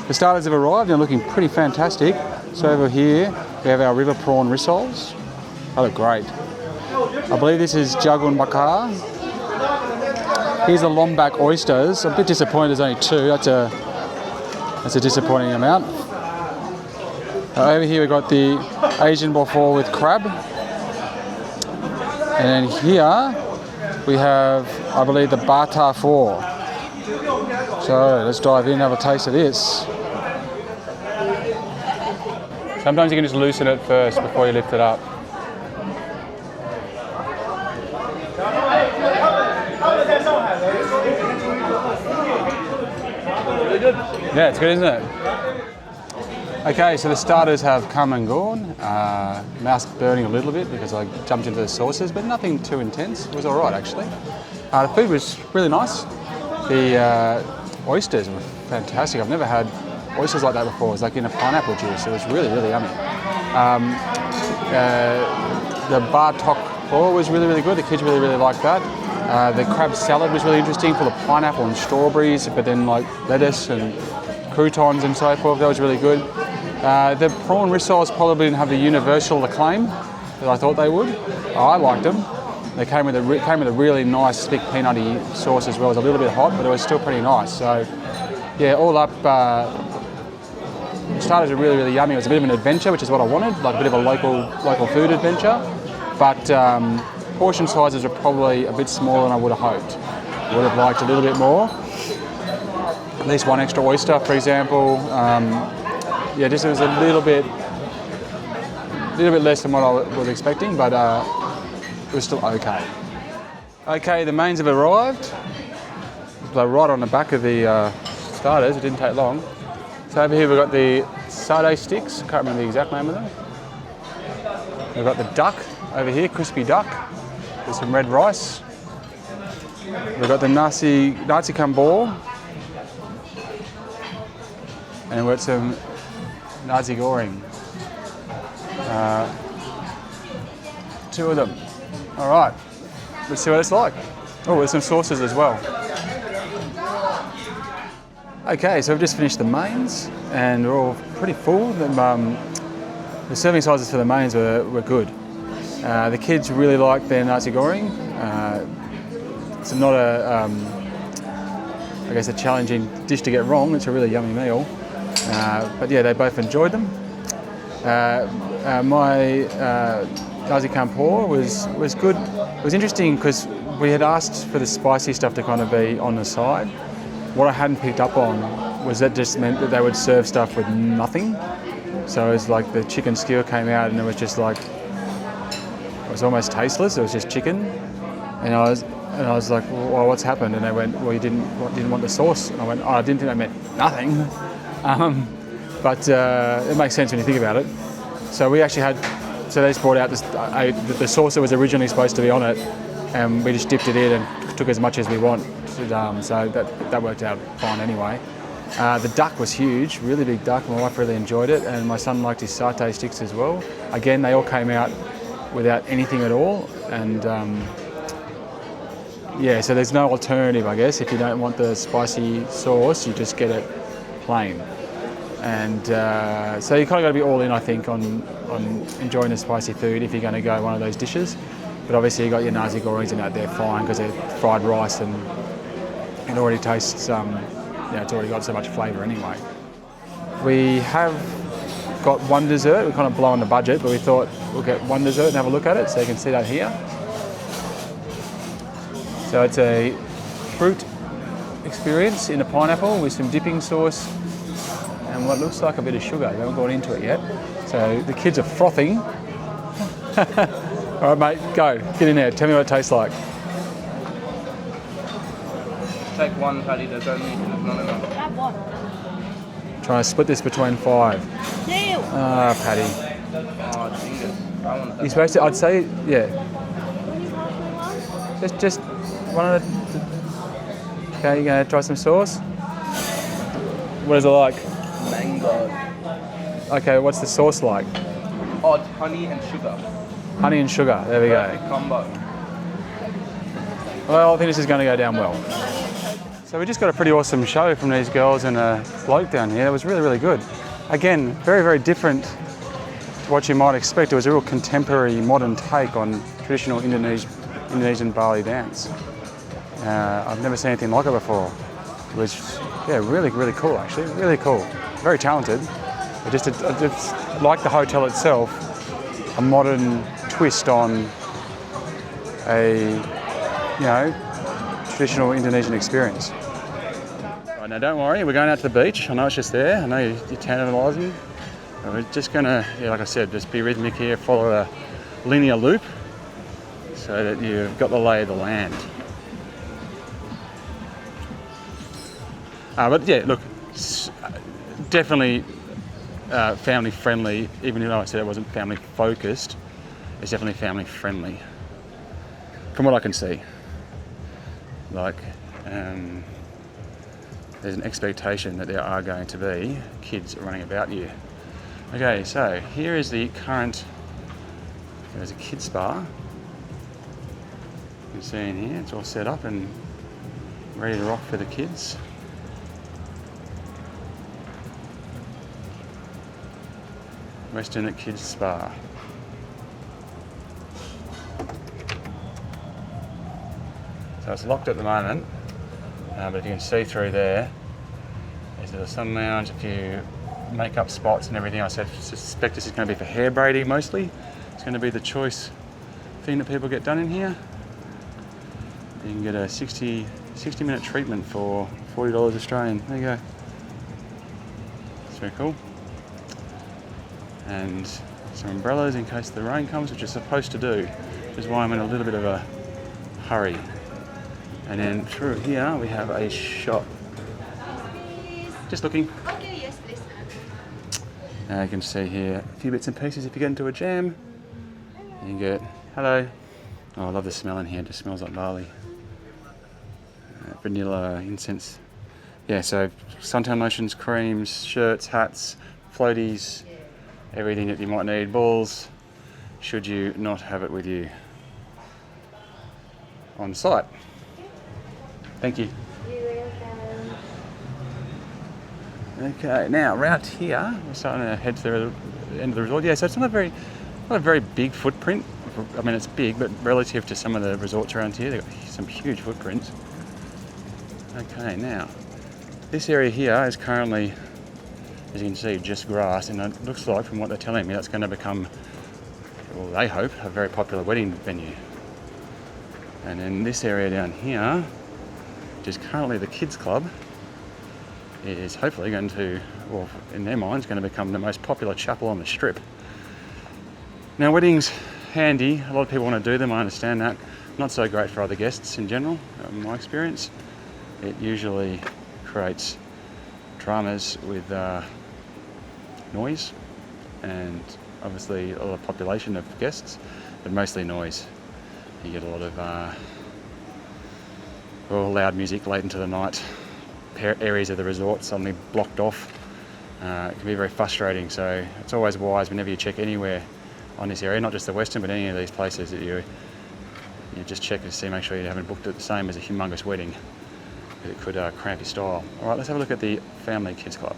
the starters have arrived and looking pretty fantastic. So over here, we have our river prawn rissoles. They look great. I believe this is jagung bakar. Here's the lombac oysters. I'm a bit disappointed there's only 2. That's a disappointing amount. Over here we've got the Asian bofol with crab. And then here we have, I believe, the bata 4. So let's dive in and have a taste of this. Sometimes you can just loosen it first before you lift it up. Yeah, it's good, isn't it? Okay, so the starters have come and gone. Mouth's burning a little bit because I jumped into the sauces, but nothing too intense. It was all right, actually. The food was really nice. The oysters were fantastic. I've never had oysters like that before. It was like in a pineapple juice. It was really, really yummy. The bar tok claw was really, really good. The kids really, really liked that. The crab salad was really interesting, full of pineapple and strawberries, but then like lettuce and croutons and so forth. That was really good. The prawn rissoles probably didn't have the universal acclaim that I thought they would. I liked them. They came with a really nice thick peanutty sauce as well. It was a little bit hot, but it was still pretty nice. So yeah, all up, starters were really, really yummy. It was a bit of an adventure, which is what I wanted, like a bit of a local food adventure. But portion sizes are probably a bit smaller than I would have hoped. I would have liked a little bit more. At least one extra oyster, for example. Yeah, just it was a little bit less than what I was expecting, but it was still okay. Okay, the mains have arrived. They're right on the back of the starters. It didn't take long. So over here we've got the satay sticks. Can't remember the exact name of them. We've got the duck over here, crispy duck, with some red rice. We've got the nasi kambor, and we've got some nasi goreng. Two of them. All right, let's see what it's like. Oh, there's some sauces as well. Okay, so we've just finished the mains, and we're all pretty full. The serving sizes for the mains were good. The kids really liked their nasi goreng. It's not a challenging dish to get wrong. It's a really yummy meal. But yeah, they both enjoyed them. My nasi campur was good. It was interesting because we had asked for the spicy stuff to kind of be on the side. What I hadn't picked up on was that just meant that they would serve stuff with nothing. So it was like the chicken skewer came out and it was just like, it was almost tasteless. It was just chicken. And I was like, well, what's happened? And they went, well, you didn't want the sauce. And I went, oh, I didn't think that meant nothing. But it makes sense when you think about it. So we actually had, so they just brought out the sauce that was originally supposed to be on it, and we just dipped it in and took as much as we want. So that worked out fine anyway. The duck was huge, really big duck. My wife really enjoyed it, and my son liked his satay sticks as well. Again, they all came out without anything at all, and yeah, so there's no alternative, I guess. If you don't want the spicy sauce, you just get it plain. And so you kind of got to be all in, I think, on enjoying the spicy food if you're going to go one of those dishes. But obviously you got your nasi gorengs in out there fine because they're fried rice and it already tastes, it's already got so much flavour anyway. We have got one dessert. We're kind of blowing the budget, but we thought we'll get one dessert and have a look at it, so you can see that here. So it's a fruit experience in a pineapple with some dipping sauce and what looks like a bit of sugar. We haven't gone into it yet. So the kids are frothing. All right, mate, go. Get in there. Tell me what it tastes like. Take one patty, there's only not enough. Grab one. Trying to split this between 5. Yeah. Ah, patty. Oh, Jesus. I want that. You're supposed to, I'd say, yeah. Just one of the... Okay, you're going to try some sauce? What is it like? Mango. Okay, what's the sauce like? Oh, it's honey and sugar. Honey and sugar, there we Perfect go. combo. Well, I think this is going to go down well. So we just got a pretty awesome show from these girls and a bloke down here. It was really, really good. Again, very, very different to what you might expect. It was a real contemporary, modern take on traditional Indonesian Bali dance. I've never seen anything like it before. It was, yeah, really, really cool actually. Really cool. Very talented. I just like the hotel itself, a modern twist on a, traditional Indonesian experience. Right, now don't worry, we're going out to the beach. I know it's just there. I know you're tantalising. We're just going to, like I said, just be rhythmic here, follow a linear loop so that you've got the lay of the land. But yeah, look, definitely family friendly, even though I said it wasn't family focused. It's definitely family friendly, from what I can see. Like, there's an expectation that there are going to be kids running about you. Okay, so here is the current, there's a kids spa. You can see in here, it's all set up and ready to rock for the kids. Westin Kids Spa. So it's locked at the moment, but if you can see through there, there's a sun lounge, a few makeup spots and everything. I suspect this is going to be for hair braiding mostly. It's going to be the choice thing that people get done in here. You can get a 60-minute treatment for $40 Australian. There you go. That's very cool. And some umbrellas in case the rain comes, which you're supposed to do, which is why I'm in a little bit of a hurry. And then through here we have a shop. Just looking. Okay, yes, please. You can see here a few bits and pieces. If you get into a jam, you can get, hello. Oh, I love the smell in here. It just smells like Bali. Vanilla, incense. Yeah, so suntan lotions, creams, shirts, hats, floaties, everything that you might need. Balls, should you not have it with you on site. Thank you. Okay, now around here, we're starting to head to the end of the resort. Yeah, so it's not a very big footprint. I mean, it's big, but relative to some of the resorts around here, they've got some huge footprints. Okay, now, this area here is currently, as you can see, just grass, and it looks like, from what they're telling me, that's going to become, well, they hope, a very popular wedding venue. And then this area down here, which is currently the kids club, is hopefully going to, well, in their minds, going to become the most popular chapel on the strip. Now, weddings, handy. A lot of people want to do them, I understand that. Not so great for other guests in general, in my experience. It usually creates dramas with noise and obviously a lot of population of guests, but mostly noise. You get a lot of loud music late into the night. Areas of the resort suddenly blocked off. It can be very frustrating, so it's always wise whenever you check anywhere on this area, not just the Westin, but any of these places, that you just check to see, make sure you haven't booked it the same as a humongous wedding, because it could cramp your style. All right, let's have a look at the family kids club.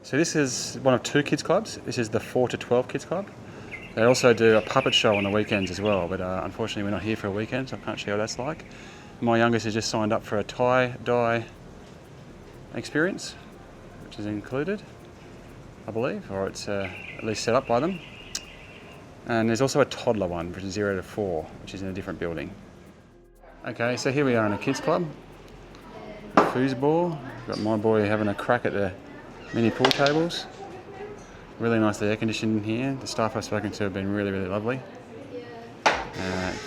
So this is one of two kids clubs. This is the 4 to 12 kids club. They also do a puppet show on the weekends as well, but unfortunately we're not here for a weekend, so I can't show you what that's like. My youngest has just signed up for a tie-dye experience, which is included, I believe, or it's at least set up by them. And there's also a toddler one, which is 0 to 4, which is in a different building. Okay, so here we are in a kids club. Foosball. Got my boy having a crack at the mini pool tables. Really nicely air conditioned in here. The staff I've spoken to have been really, really lovely.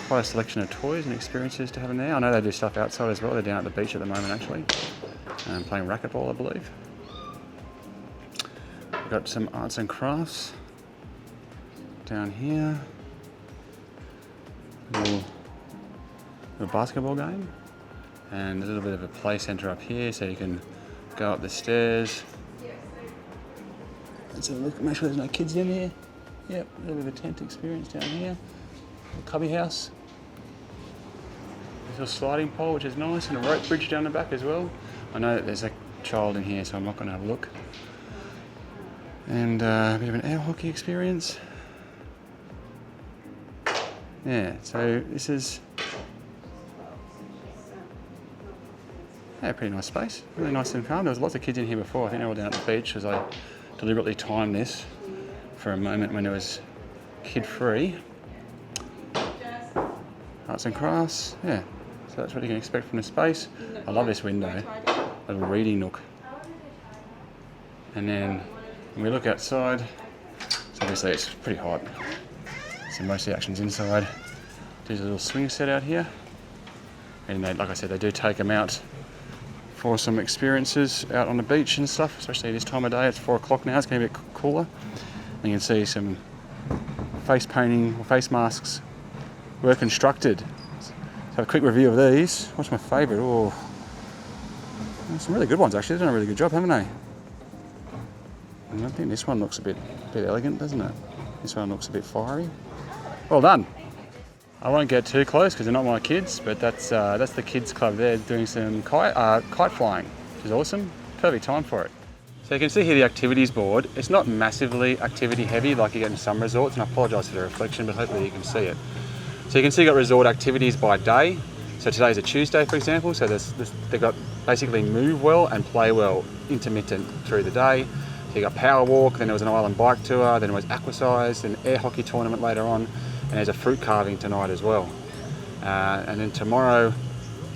Quite a selection of toys and experiences to have in there. I know they do stuff outside as well. They're down at the beach at the moment, actually, playing racquetball, I believe. We've got some arts and crafts down here. A little basketball game, and a little bit of a play centre up here, so you can go up the stairs. Let's have a look, make sure there's no kids in here. Yep, a little bit of a tent experience down here. A cubby house. There's a sliding pole, which is nice, and a rope bridge down the back as well. I know that there's a child in here, so I'm not going to have a look. And a bit of an air hockey experience. Yeah, so this is a pretty nice space. Really nice and calm. There was lots of kids in here before. I think they were all down at the beach, because I deliberately timed this for a moment when it was kid-free. Arts and crafts, yeah. So that's what you can expect from the space. I love this window, a little reading nook. And then when we look outside, so obviously it's pretty hot. So most of the action's inside. There's a little swing set out here. And they, like I said, they do take them out for some experiences out on the beach and stuff, especially this time of day. It's 4 o'clock now, it's getting a bit cooler. And you can see some face painting or face masks were constructed. Let's have a quick review of these. What's my favourite? Oh, some really good ones actually. They've done a really good job, haven't they? And I think this one looks a bit elegant, doesn't it? This one looks a bit fiery. Well done. I won't get too close because they're not my kids, but that's the kids club there doing some kite flying, which is awesome. Perfect time for it. So you can see here the activities board. It's not massively activity heavy like you get in some resorts, and I apologise for the reflection, but hopefully you can see it. So you can see you've got resort activities by day. So today's a Tuesday, for example, so they've got basically move well and play well intermittent through the day. So you got power walk, then there was an island bike tour, then there was aquasize, then air hockey tournament later on, and there's a fruit carving tonight as well. And then tomorrow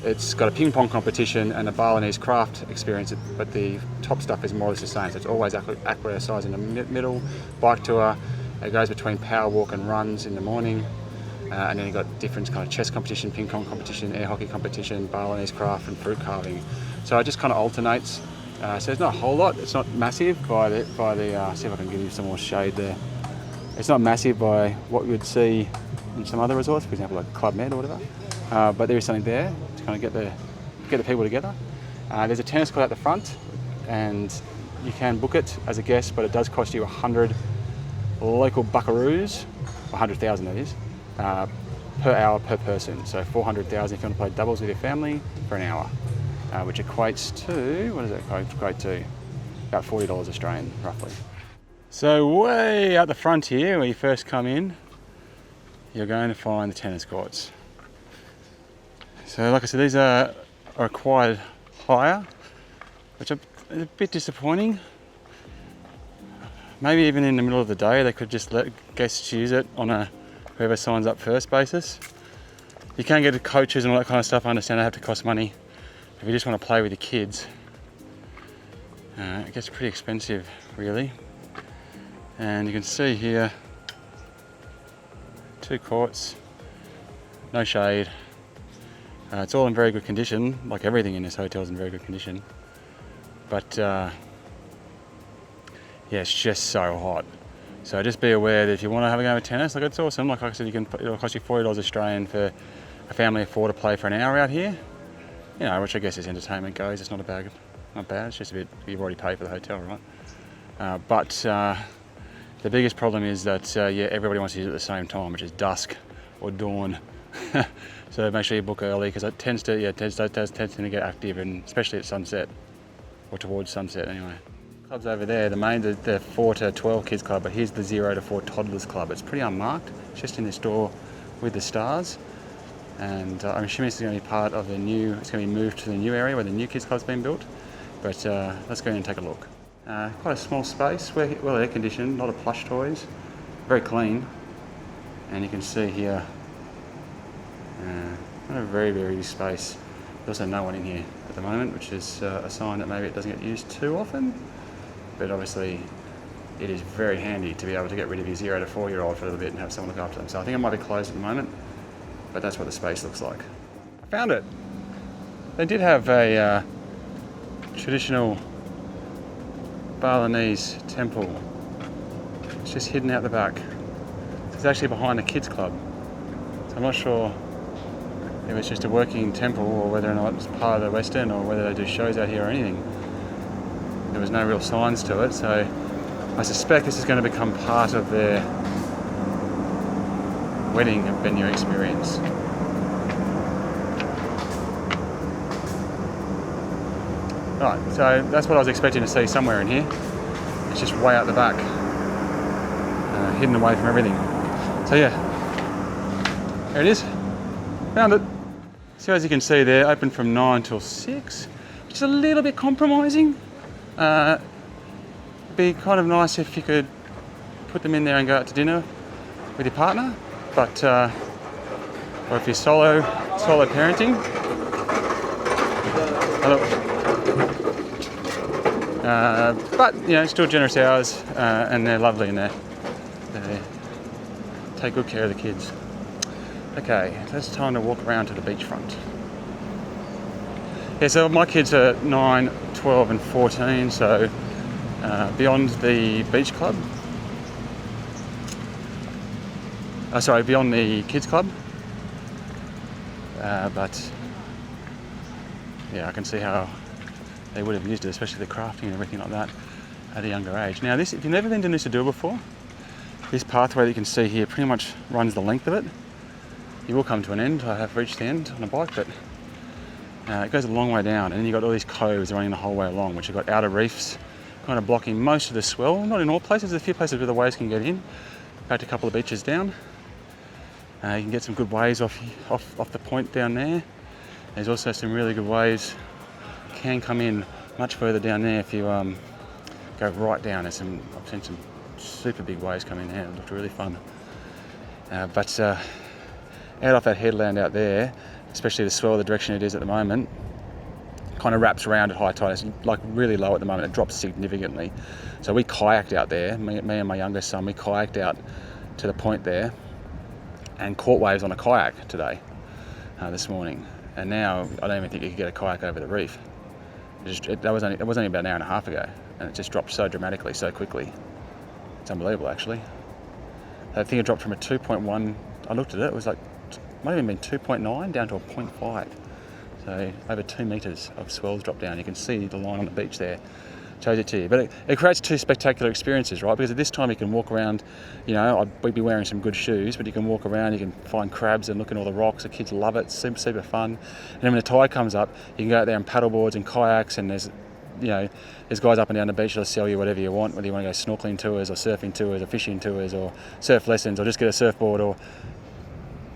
it's got a ping pong competition and a Balinese craft experience, but the top stuff is more or less the same. So it's always aquasize in the middle, bike tour, it goes between power walk and runs in the morning. And then you've got different kind of chess competition, ping pong competition, air hockey competition, Balinese craft and fruit carving. So it just kind of alternates. So there's not a whole lot. It's not massive by the see if I can give you some more shade there. It's not massive by what you would see in some other resorts, for example like Club Med or whatever. But there is something there to kind of get the people together. There's a tennis court at the front, and you can book it as a guest, but it does cost you 100 local buckaroos, 100,000 that is. Per hour per person, so 400,000 if you want to play doubles with your family for an hour, which equates to, what does that equate to? About $40 Australian, roughly. So way out the front here, where you first come in, you're going to find the tennis courts. So like I said, these are a required hire, which are a bit disappointing. Maybe even in the middle of the day, they could just let guests use it on a whoever signs up first basis. You can get coaches and all that kind of stuff. I understand they have to cost money. If you just want to play with your kids, it gets pretty expensive, really. And you can see here, 2 courts, no shade. It's all in very good condition, like everything in this hotel is in very good condition. But yeah, it's just so hot. So just be aware that if you want to have a game of tennis, like it's awesome. Like I said, it'll cost you $40 Australian for a family of 4 to play for an hour out here. You know, which I guess as entertainment goes, it's not bad. It's just a bit, you've already paid for the hotel, right? But the biggest problem is that yeah, everybody wants to use it at the same time, which is dusk or dawn. So make sure you book early because it tends to get active, and especially at sunset or towards sunset anyway. Clubs over there, the 4 to 12 kids club, but here's the 0 to 4 toddlers club. It's pretty unmarked. It's just in this door with the stars, and I'm assuming it's going to be part of the new. It's going to be moved to the new area where the new kids club's been built. But let's go in and take a look. Quite a small space, well air conditioned, a lot of plush toys, very clean, and you can see here, not a very big space. There's also no one in here at the moment, which is a sign that maybe it doesn't get used too often. But obviously it is very handy to be able to get rid of your 0 to 4-year-old for a little bit and have someone look after them. So I think it might be closed at the moment, but that's what the space looks like. I found it. They did have a traditional Balinese temple. It's just hidden out the back. It's actually behind the kids club. So I'm not sure if it's just a working temple or whether or not it's part of the Westin or whether they do shows out here or anything. There was no real signs to it, so I suspect this is going to become part of their wedding venue experience. Right, so that's what I was expecting to see somewhere in here. It's just way out the back, hidden away from everything. So yeah, there it is. Found it. So as you can see there, open from 9 till 6, which is a little bit compromising. Be kind of nice if you could put them in there and go out to dinner with your partner, but or if you're solo parenting. But you know, still generous hours, and they're lovely in there. They take good care of the kids. Okay, so it's time to walk around to the beachfront. Yeah, so my kids are 9, 12 and 14, so beyond the beach club. Beyond the kids club. But yeah, I can see how they would have used it, especially the crafting and everything like that at a younger age. Now this, if you've never been to Nusa Dua before, this pathway that you can see here pretty much runs the length of it. You will come to an end. I have reached the end on a bike, but it goes a long way down, and then you've got all these coves running the whole way along, which have got outer reefs kind of blocking most of the swell. Not in all places, there's a few places where the waves can get in. In fact, a couple of beaches down. You can get some good waves off the point down there. There's also some really good waves can come in much further down there if you go right down. I've seen some super big waves coming there. It looked really fun. But out off that headland out there, especially the swell, the direction it is at the moment, kind of wraps around at high tide. It's like really low at the moment. It drops significantly. So we kayaked out there, me and my youngest son, we kayaked out to the point there and caught waves on a kayak today, this morning. And now I don't even think you could get a kayak over the reef. It was only about an hour and a half ago, and it just dropped so dramatically, so quickly. It's unbelievable, actually. I think it dropped from a 2.1. I looked at it. It was like might have even been 2.9 down to a 0.5. So over 2 meters of swells dropped down. You can see the line on the beach there. Shows it to you. But it creates two spectacular experiences, right? Because at this time you can walk around, we'd be wearing some good shoes, but you can walk around, you can find crabs and look at all the rocks. The kids love it, super, super fun. And then when the tide comes up, you can go out there on paddle boards and kayaks, and there's guys up and down the beach that'll sell you whatever you want, whether you want to go snorkeling tours or surfing tours or fishing tours or surf lessons or just get a surfboard or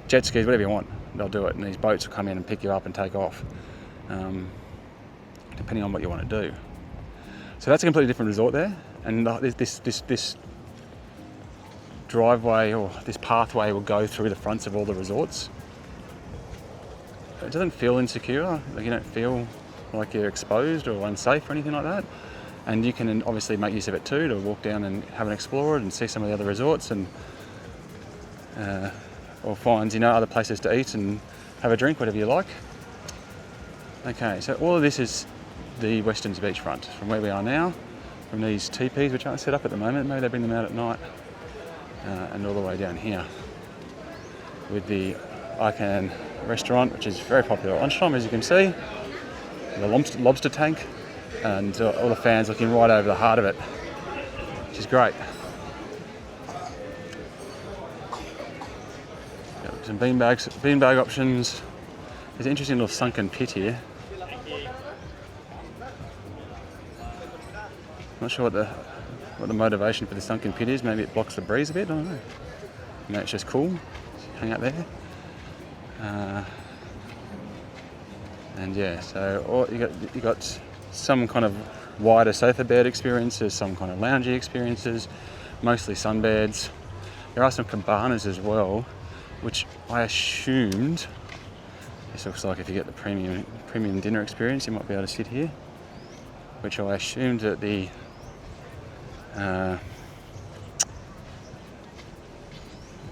jet skis, whatever you want, they'll do it. And these boats will come in and pick you up and take off, depending on what you want to do. So that's a completely different resort there, and this driveway or this pathway will go through the fronts of all the resorts. It doesn't feel insecure, like you don't feel like you're exposed or unsafe or anything like that. And you can obviously make use of it too, to walk down and have an explore and see some of the other resorts, and or find other places to eat and have a drink, whatever you like. Okay, so all of this is the Westin's beachfront from where we are now, from these teepees which aren't set up at the moment. Maybe they bring them out at night, and all the way down here with the Ikan restaurant, which is very popular at lunchtime, as you can see. The lobster tank, and all the fans looking right over the heart of it, which is great. Got some beanbag options. There's an interesting little sunken pit here. Not sure what the motivation for the sunken pit is. Maybe it blocks the breeze a bit. I don't know. Maybe it's just cool. Hang out there. And yeah, so you got some kind of wider sofa bed experiences, some kind of loungy experiences, mostly sunbeds. There are some cabanas as well, which I assumed. This looks like if you get the premium dinner experience, you might be able to sit here. Which I assumed that I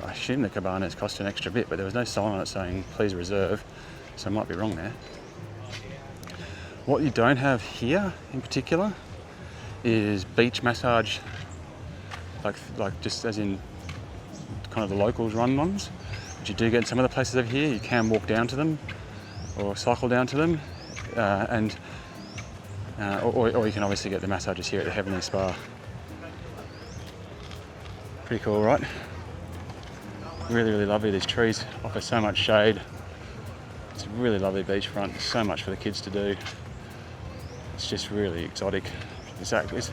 assume the cabanas cost an extra bit, but there was no sign on it saying please reserve, so I might be wrong there. What you don't have here in particular is beach massage, like just as in kind of the locals run ones, which you do get in some of the places over here. You can walk down to them or cycle down to them, or you can obviously get the massages here at the Heavenly Spa. Pretty cool, right? Really, really lovely. These trees offer so much shade. It's a really lovely beachfront. There's so much for the kids to do. It's just really exotic.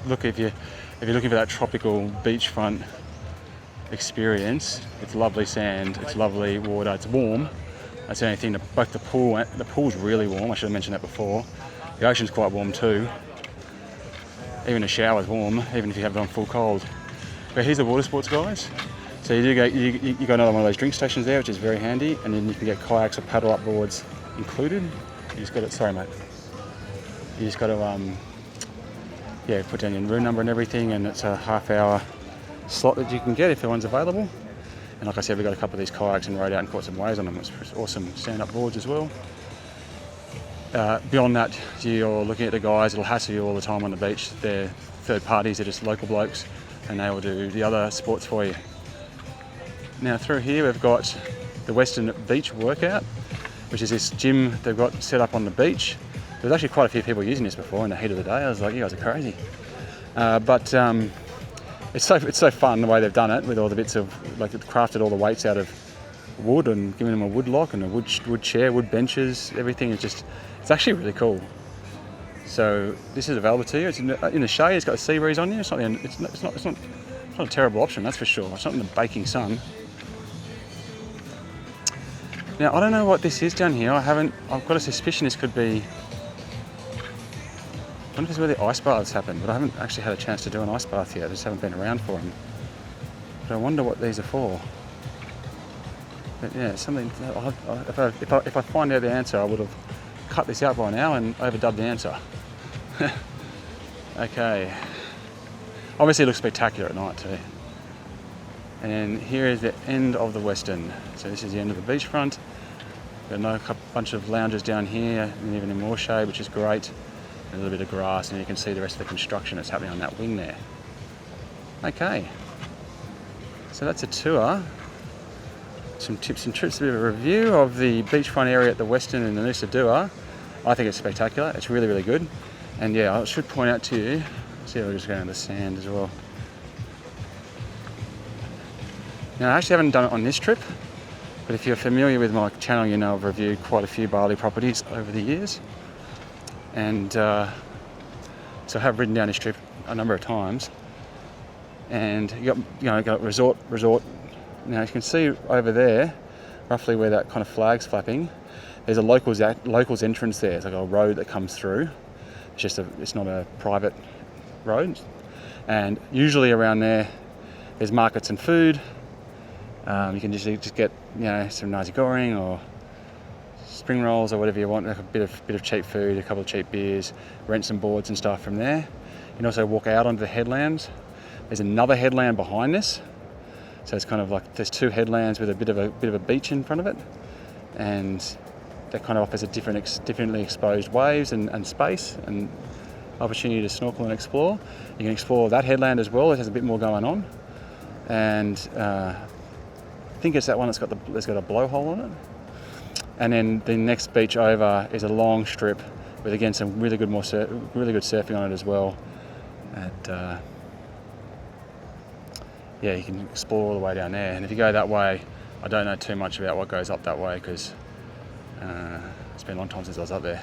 Look, if you're looking for that tropical beachfront experience, it's lovely sand, it's lovely water, it's warm. That's the only thing. Both the pool's really warm. I should have mentioned that before. The ocean's quite warm too. Even the shower's warm, even if you have it on full cold. But here's the water sports guys. So you got another one of those drink stations there, which is very handy, and then you can get kayaks or paddle up boards included. You just got to, sorry mate. You just got to put down your room number and everything, and it's a half-hour slot that you can get if the one's available. And like I said, we got a couple of these kayaks and rode out and caught some waves on them. It's awesome stand-up boards as well. Beyond that, you're looking at the guys that'll hassle you all the time on the beach. They're third parties, they're just local blokes, and they will do the other sports for you. Now through here we've got the Westin Beach Workout, which is this gym they've got set up on the beach. There's actually quite a few people using this before in the heat of the day. I was like, you guys are crazy. But it's so fun the way they've done it, with all the bits of, like, they've crafted all the weights out of wood and given them a wood lock and a wood chair, wood benches, everything is just, it's actually really cool. So this is available to you. It's in the shade. It's got a sea breeze on you. It's not a terrible option, that's for sure. It's not in the baking sun. Now I don't know what this is down here. I've got a suspicion this could be, I wonder if this is where the ice baths happen, but I haven't actually had a chance to do an ice bath yet. I just haven't been around for them. But I wonder what these are for. But yeah, something. If I find out the answer, I would have cut this out by now and overdubbed the answer. Okay. Obviously, it looks spectacular at night too. And here is the end of the Westin. So this is the end of the beachfront. Got a bunch of lounges down here, and even in more shade, which is great. A little bit of grass, and you can see the rest of the construction that's happening on that wing there. Okay, so that's a tour, some tips and tricks, a bit of a review of the beachfront area at the Westin in the Nusa Dua. I think it's spectacular. It's really, really good. And yeah, I should point out to you, see, we're just going to the sand as well. Now I actually haven't done it on this trip, but if you're familiar with my channel, you know I've reviewed quite a few Bali properties over the years. And so I have ridden down this trip a number of times, and you got resort. Now you can see over there, roughly where that kind of flag's flapping. There's a locals entrance there. It's like a road that comes through. It's not a private road, and usually around there's markets and food. You can just get some nasi goreng or spring rolls or whatever you want, like a bit of cheap food, a couple of cheap beers, rent some boards and stuff from there. You can also walk out onto the headlands. There's another headland behind this, so it's kind of like there's two headlands with a bit of a beach in front of it, and that kind of offers a differently exposed waves and space and opportunity to snorkel and explore. You can explore that headland as well. It has a bit more going on, and I think it's that one that's got a blowhole on it. And then the next beach over is a long strip with, again, some really good surfing on it as well. And yeah, you can explore all the way down there. And if you go that way, I don't know too much about what goes up that way, because it's been a long time since I was up there,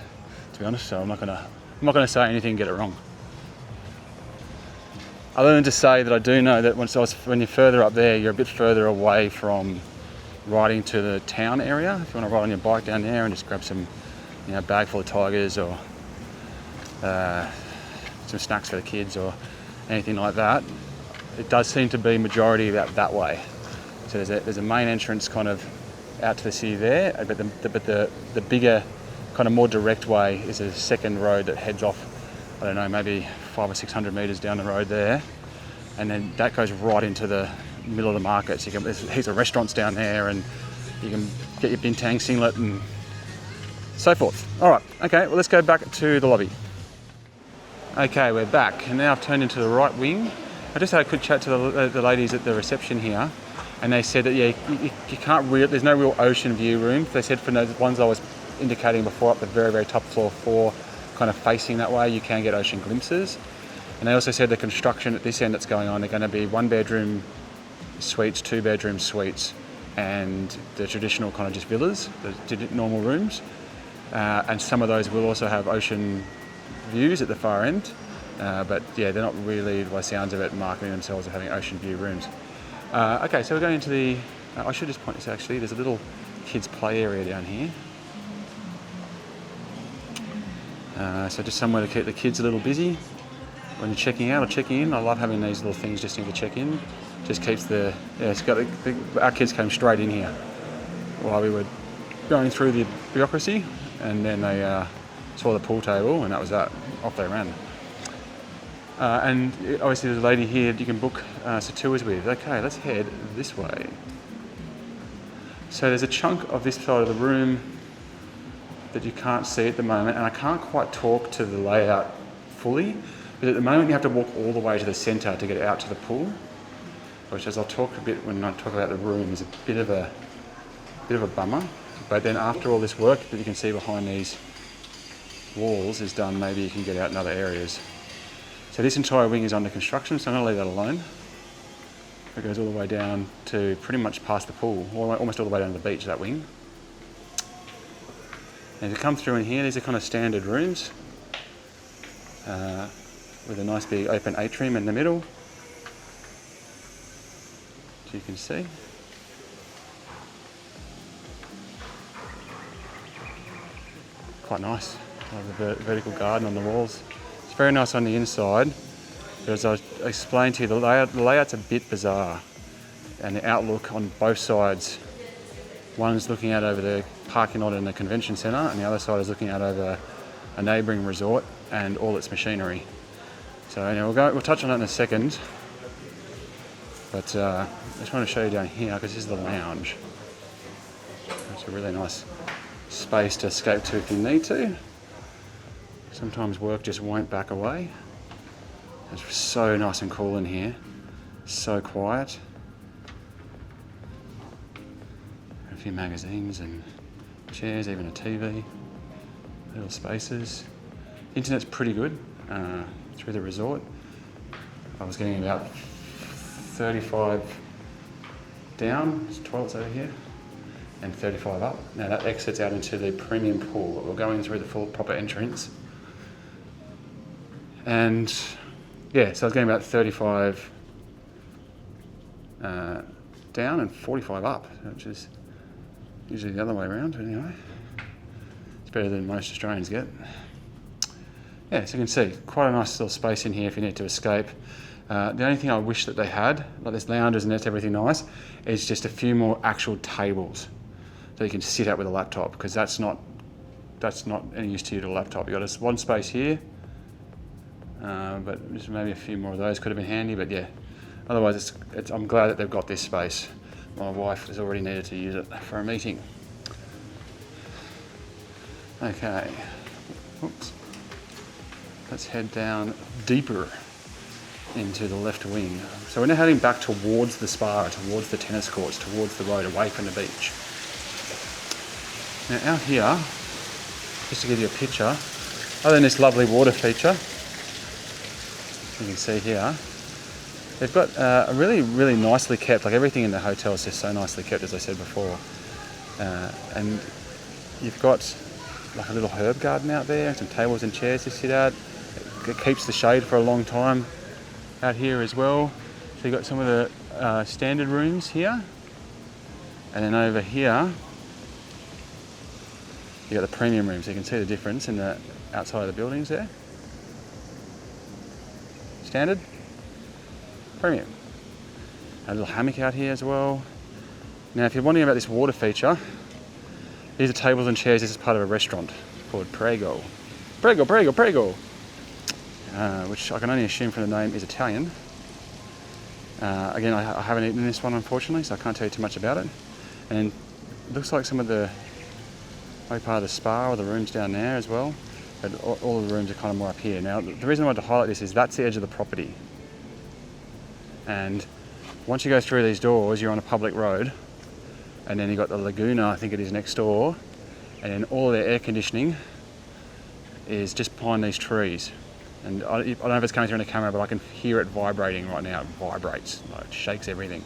to be honest. So I'm not gonna say anything and get it wrong. Other than to say that I do know that when you're further up there, you're a bit further away from riding to the town area. If you want to ride on your bike down there and just grab some, bag full of tigers or some snacks for the kids or anything like that, it does seem to be majority that way. So there's a main entrance kind of out to the city there, but the bigger, kind of more direct way is a second road that heads off, I don't know, maybe 500 or 600 metres down the road there, and then that goes right into the middle of the market. So there's heaps of restaurants down there, and you can get your bintang singlet and so forth. All right, okay, well, let's go back to the lobby. Okay, we're back, and now I've turned into the right wing. I just had a quick chat to the ladies at the reception here, and they said that you can't there's no real ocean view rooms. They said for the ones I was indicating before, up the very, very top floor 4, kind of facing that way, you can get ocean glimpses. And they also said the construction at this end that's going on, they're going to be 1-bedroom suites, 2-bedroom suites, and the traditional kind of just villas, the normal rooms. And some of those will also have ocean views at the far end. But yeah, they're not really, by the sounds of it, marketing themselves as having ocean view rooms. Okay, so we're going into the, I should just point this out actually, there's a little kids play area down here. So just somewhere to keep the kids a little busy when you're checking out or checking in. I love having these little things just near the check-in. Just keeps our kids came straight in here while we were going through the bureaucracy, and then they saw the pool table, and that was that. Off they ran. And obviously there's a lady here you can book tours with. Okay, let's head this way. So there's a chunk of this side of the room that you can't see at the moment, and I can't quite talk to the layout fully, but at the moment you have to walk all the way to the centre to get out to the pool, which, as I'll talk a bit when I talk about the room, is a bit of a bummer. But then after all this work that you can see behind these walls is done, maybe you can get out in other areas. So this entire wing is under construction, so I'm going to leave that alone. It goes all the way down to pretty much past the pool, almost all the way down to the beach, that wing. And if you come through in here, these are kind of standard rooms with a nice big open atrium in the middle, as you can see. Quite nice. The vertical garden on the walls. It's very nice on the inside, but as I explained to you, the layout's a bit bizarre, and the outlook on both sides. One's looking out over the parking lot in the convention centre, and the other side is looking out over a neighbouring resort and all its machinery. So anyway, we'll touch on that in a second. But I just want to show you down here, because this is the lounge. It's a really nice space to escape to if you need to. Sometimes work just won't back away. It's so nice and cool in here, so quiet. A few magazines and chairs, even a TV, little spaces. Internet's pretty good through the resort. I was getting about 35 down, there's toilets over here, and 35 up. Now that exits out into the premium pool. We're going through the full proper entrance. And yeah, so I was getting about 35 down and 45 up, which is usually the other way around, anyway. It's better than most Australians get. Yeah, so you can see, quite a nice little space in here if you need to escape. The only thing I wish that they had, like there's lounges and that's everything nice, is just a few more actual tables so you can sit at with a laptop, because that's not any use to you to a laptop. You've got one space here, but just maybe a few more of those could have been handy, but yeah. Otherwise, I'm glad that they've got this space. My wife has already needed to use it for a meeting. Okay, oops. Let's head down deeper into the left wing. So we're now heading back towards the spa, towards the tennis courts, towards the road, away from the beach. Now out here, just to give you a picture, other than this lovely water feature, you can see here, they've got a really, really nicely kept, like everything in the hotel is just so nicely kept, as I said before. And you've got like a little herb garden out there, and some tables and chairs to sit at. It keeps the shade for a long time out here as well. So you've got some of the standard rooms here. And then over here, you've got the premium rooms. So you can see the difference in the outside of the buildings there. Standard, premium. A little hammock out here as well. Now, if you're wondering about this water feature, these are tables and chairs. This is part of a restaurant called Prego. Prego, Prego, Prego. Which I can only assume from the name is Italian. Again, I haven't eaten this one, unfortunately, so I can't tell you too much about it. And it looks like some of the, maybe part of the spa or the rooms down there as well. But all of the rooms are kind of more up here. Now, the reason I wanted to highlight this is that's the edge of the property. And once you go through these doors, you're on a public road. And then you've got the Laguna, I think it is, next door. And then all their air conditioning is just behind these trees. And I don't know if it's coming through in the camera, but I can hear it vibrating right now. It vibrates, like it shakes everything.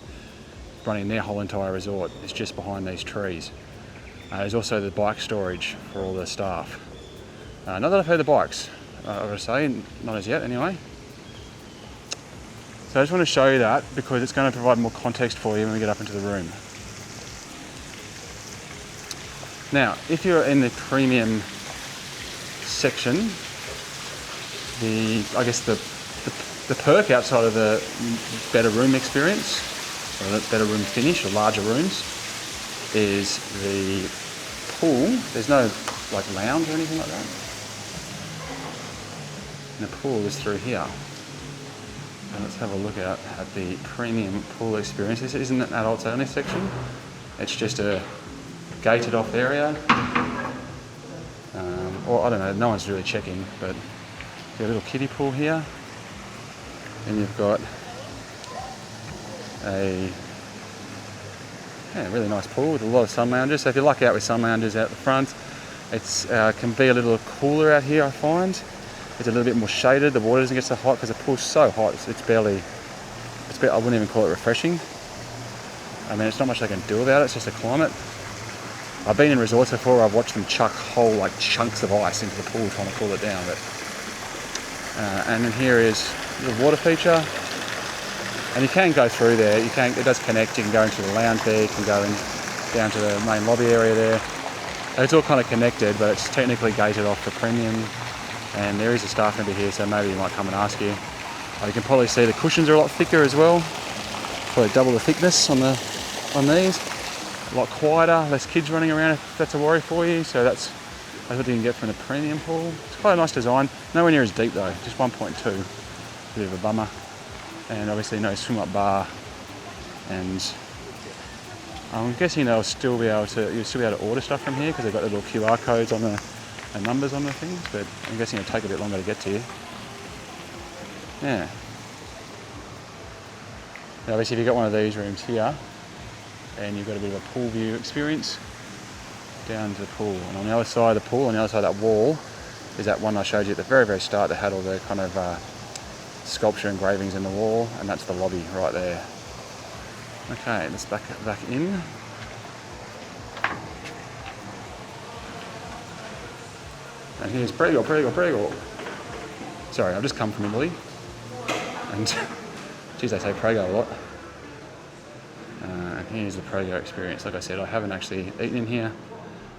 Running their whole entire resort is just behind these trees. There's also the bike storage for all the staff. Not that I've heard the bikes, I would say, not as yet anyway. So I just want to show you that because it's going to provide more context for you when we get up into the room. Now, if you're in the premium section, I guess the perk outside of the better room experience, or the better room finish, or larger rooms, is the pool. There's no like lounge or anything like that. And the pool is through here. And let's have a look at the premium pool experience. This isn't an adults only section. It's just a gated off area. Or I don't know, no one's really checking, but a little kiddie pool here. And you've got a really nice pool with a lot of sun loungers. So if you luck out with sun loungers out the front, it's can be a little cooler out here, I find. It's a little bit more shaded. The water doesn't get so hot because the pool's so hot. I wouldn't even call it refreshing. I mean, it's not much I can do about it. It's just a climate. I've been in resorts before where I've watched them chuck whole like chunks of ice into the pool trying to cool it down. But and then here is the water feature, and you can go through there. It does connect. You can go into the lounge there. You can go in down to the main lobby area there. And it's all kind of connected, but it's technically gated off for premium. And there is a staff member here, so maybe he might come and ask you. You can probably see the cushions are a lot thicker as well. Probably double the thickness on these. A lot quieter, less kids running around if that's a worry for you. So that's what you can get from the premium pool. It's quite a nice design. Nowhere near as deep though, just 1.2. Bit of a bummer. And obviously no swim up bar. And I'm guessing you'll still be able to order stuff from here because they've got the little QR codes on the numbers on the things, but I'm guessing it'll take a bit longer to get to you. Yeah. Now obviously if you've got one of these rooms here and you've got a bit of a pool view experience down to the pool, and on the other side of the pool, on the other side of that wall, is that one I showed you at the very, very start that had all the kind of sculpture engravings in the wall, and that's the lobby right there. Okay, let's back in. And here's Prego. Sorry, I've just come from Italy. And, geez, they say Prego a lot. And here's the Prego experience. Like I said, I haven't actually eaten in here.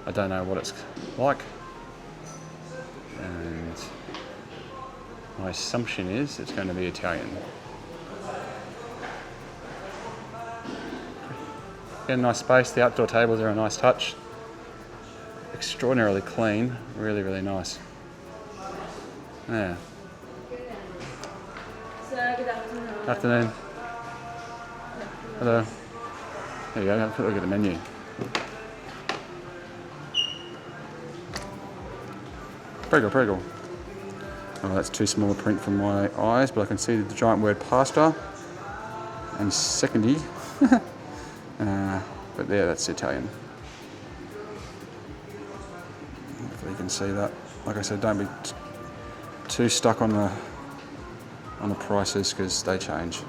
I don't know what it's like. And my assumption is it's going to be Italian. Get a nice space. The outdoor tables are a nice touch. Extraordinarily clean, really, really nice. Yeah. Good afternoon. Afternoon. Hello. There you go, have a quick look at the menu. Prego. Oh, that's too small a print for my eyes, but I can see the giant word pasta and secondi. But there, that's Italian. Hopefully you can see that. Like I said, don't be too stuck on the prices because they change.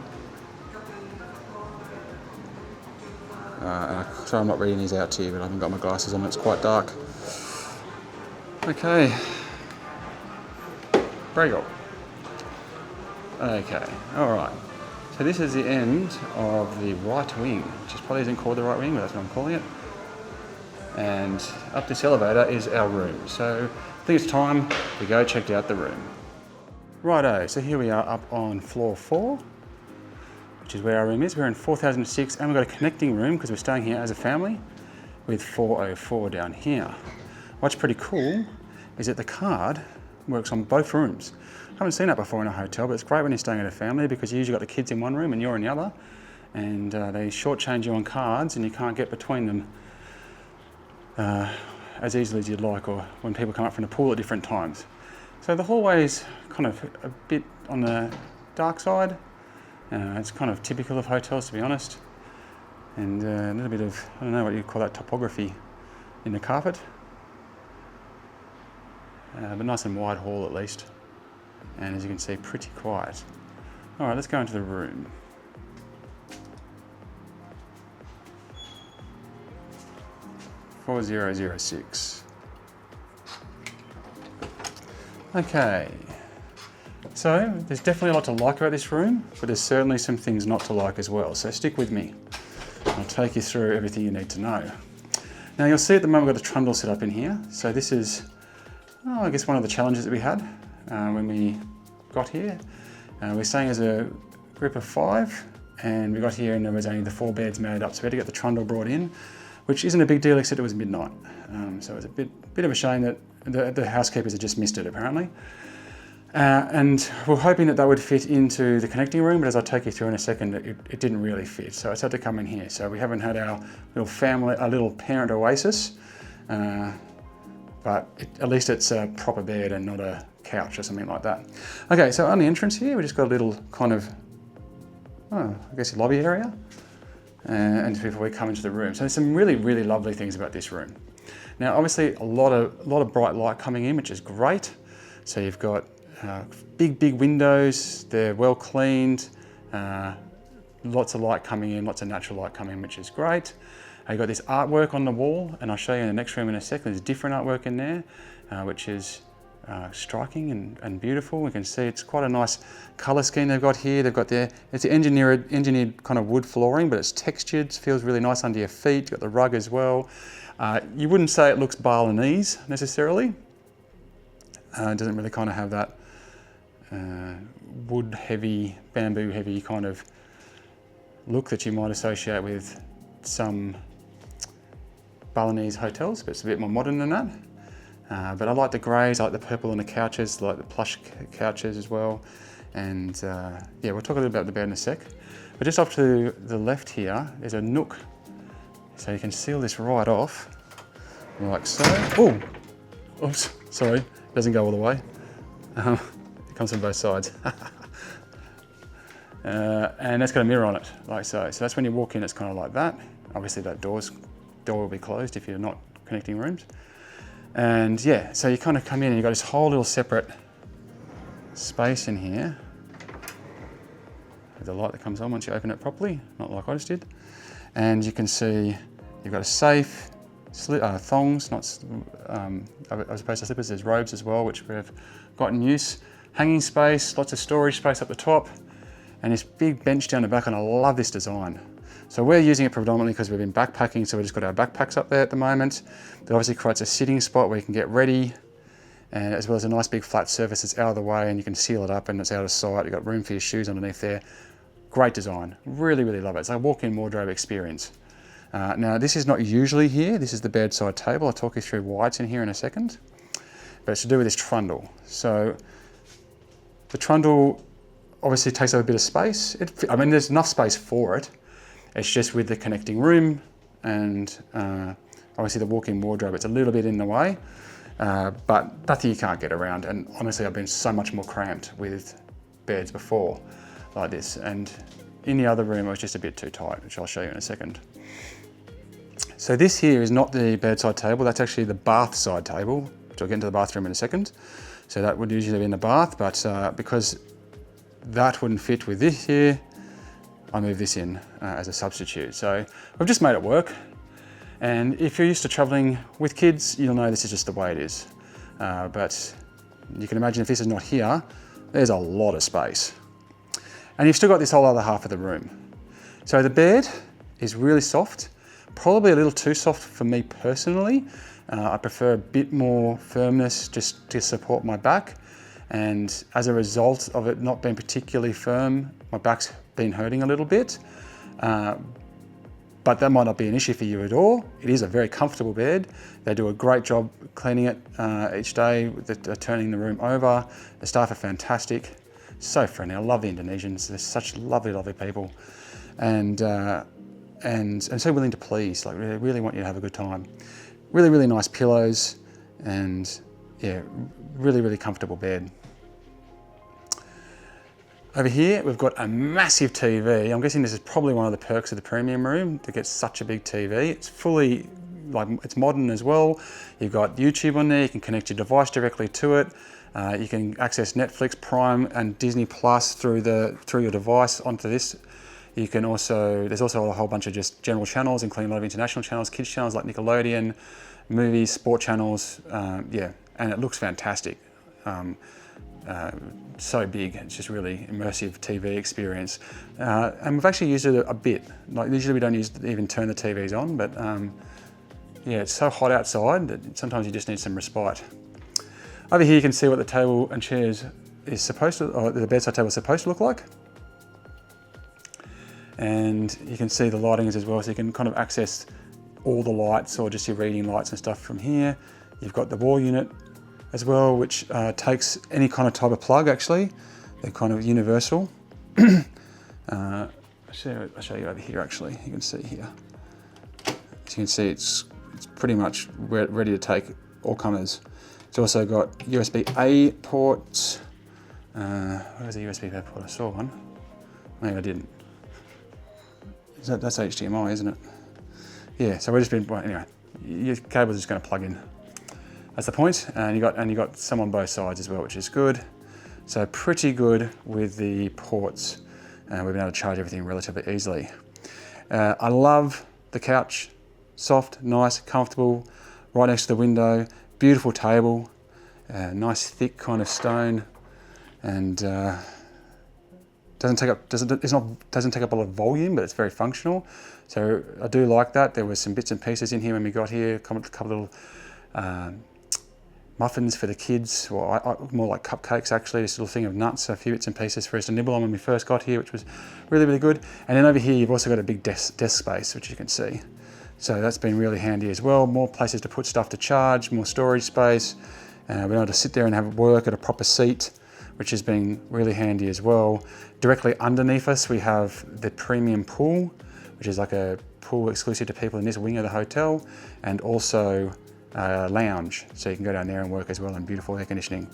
So I'm not reading these out to you, but I haven't got my glasses on. It's quite dark. Okay. Prego. Okay. All right. So this is the end of the right wing, which probably isn't called the right wing, but that's what I'm calling it. And up this elevator is our room. So I think it's time to go check out the room. Righto, so here we are up on floor 4, which is where our room is. We're in 4006 and we've got a connecting room because we're staying here as a family with 404 down here. What's pretty cool is that the card works on both rooms. I haven't seen that before in a hotel, but it's great when you're staying at a family because you usually got the kids in one room and you're in the other, and they shortchange you on cards and you can't get between them as easily as you'd like, or when people come up from the pool at different times. So the hallway is kind of a bit on the dark side. It's kind of typical of hotels, to be honest. And a little bit of, I don't know what you call that, topography in the carpet. But nice and wide hall at least. And as you can see, pretty quiet. All right, let's go into the room. (4006). Okay, so there's definitely a lot to like about this room, but there's certainly some things not to like as well. So stick with me. I'll take you through everything you need to know. Now you'll see at the moment we've got the trundle set up in here. So this is, I guess, one of the challenges that we had when we got here. We're staying as a group of 5, and we got here and there was only the 4 beds made up. So we had to get the trundle brought in, which isn't a big deal except it was midnight. So it was a bit of a shame that the housekeepers had just missed it apparently. And we're hoping that would fit into the connecting room, but as I'll take you through in a second, it didn't really fit. So it's had to come in here. So we haven't had our little family, our little parent oasis but at least it's a proper bed and not a couch or something like that. Okay, so on the entrance here, we just got a little kind of, I guess, lobby area, and before we come into the room. So there's some really, really lovely things about this room. Now, obviously, a lot of bright light coming in, which is great. So you've got big windows. They're well cleaned. Lots of light coming in, lots of natural light coming in, which is great. You've got this artwork on the wall, and I'll show you in the next room in a second. There's different artwork in there, which is striking and beautiful. We can see it's quite a nice color scheme they've got here. They've got it's engineered kind of wood flooring, but it's textured, feels really nice under your feet. You've got the rug as well. You wouldn't say it looks Balinese necessarily. It doesn't really kind of have that wood heavy, bamboo heavy kind of look that you might associate with some Balinese hotels, but it's a bit more modern than that. But I like the greys, I like the purple on the couches, I like the plush couches as well. And yeah, we'll talk a little about the bed in a sec. But just off to the left here, there's a nook. So you can seal this right off, like so. Oh, oops, sorry, it doesn't go all the way. It comes from both sides. And that's got a mirror on it, like so. So that's when you walk in, it's kind of like that. Obviously that door will be closed if you're not connecting rooms. And yeah, so you kind of come in and you've got this whole little separate space in here. With the light that comes on once you open it properly, not like I just did. And you can see you've got a safe, thongs, as opposed to slippers, there's robes as well, which we've got in use. Hanging space, lots of storage space up the top, and this big bench down the back, and I love this design. So we're using it predominantly because we've been backpacking, so we've just got our backpacks up there at the moment. That obviously creates a sitting spot where you can get ready, and as well as a nice big flat surface that's out of the way, and you can seal it up and it's out of sight. You've got room for your shoes underneath there. Great design, really, really love it. It's a walk-in wardrobe experience. Now this is not usually here, this is the bedside table. I'll talk you through why it's in here in a second. But it's to do with this trundle. So the trundle obviously takes up a bit of space. I mean, there's enough space for it. It's just with the connecting room and obviously the walk-in wardrobe, it's a little bit in the way, but nothing you can't get around. And honestly, I've been so much more cramped with beds before like this. And in the other room, it was just a bit too tight, which I'll show you in a second. So this here is not the bedside table, that's actually the bath side table, which I'll get into the bathroom in a second. So that would usually be in the bath, but because that wouldn't fit with this here, I moved this in as a substitute. So we've just made it work. And if you're used to traveling with kids, you'll know this is just the way it is. But you can imagine if this is not here, there's a lot of space. And you've still got this whole other half of the room. So the bed is really soft, probably a little too soft for me personally. I prefer a bit more firmness just to support my back. And as a result of it not being particularly firm, my back's been hurting a little bit. But that might not be an issue for you at all. It is a very comfortable bed. They do a great job cleaning it each day, they're turning the room over. The staff are fantastic, so friendly. I love the Indonesians. They're such lovely, lovely people. And so willing to please, like they really want you to have a good time. Really, really nice pillows and yeah, really, really comfortable bed. Over here, we've got a massive TV. I'm guessing this is probably one of the perks of the premium room to get such a big TV. It's fully, it's modern as well. You've got YouTube on there. You can connect your device directly to it. You can access Netflix, Prime, and Disney Plus through your device onto this. You can also, there's also a whole bunch of just general channels, including a lot of international channels, kids channels like Nickelodeon, movies, sport channels. Yeah, and it looks fantastic. So big, it's just really immersive TV experience. And we've actually used it a bit. Like usually we don't even turn the TVs on, but yeah, it's so hot outside that sometimes you just need some respite. Over here you can see what the table and chairs is supposed to, or the bedside table is supposed to look like. And you can see the lightings as well, so you can kind of access all the lights or just your reading lights and stuff from here. You've got the wall unit as well, which takes any kind of type of plug actually. They're kind of universal. I'll show you over here actually, you can see here. As you can see, it's pretty much ready to take all comers. It's also got USB-A ports. Where's the USB-A port? I saw one. Maybe I didn't. That's HDMI, isn't it? Yeah. So we've just been, well, anyway. Your cable's just going to plug in. That's the point. And you got some on both sides as well, which is good. So pretty good with the ports. We've been able to charge everything relatively easily. I love the couch. Soft, nice, comfortable, right next to the window. Beautiful table, nice thick kind of stone, and doesn't take up a lot of volume, but it's very functional. So I do like that. There was some bits and pieces in here when we got here. A couple little muffins for the kids, or more like cupcakes actually. This little thing of nuts, a few bits and pieces for us to nibble on when we first got here, which was really, really good. And then over here, you've also got a big desk space, which you can see. So that's been really handy as well. More places to put stuff to charge, more storage space. We're able to sit there and have work at a proper seat, which has been really handy as well. Directly underneath us, we have the premium pool, which is like a pool exclusive to people in this wing of the hotel, and also a lounge. So you can go down there and work as well, and beautiful air conditioning.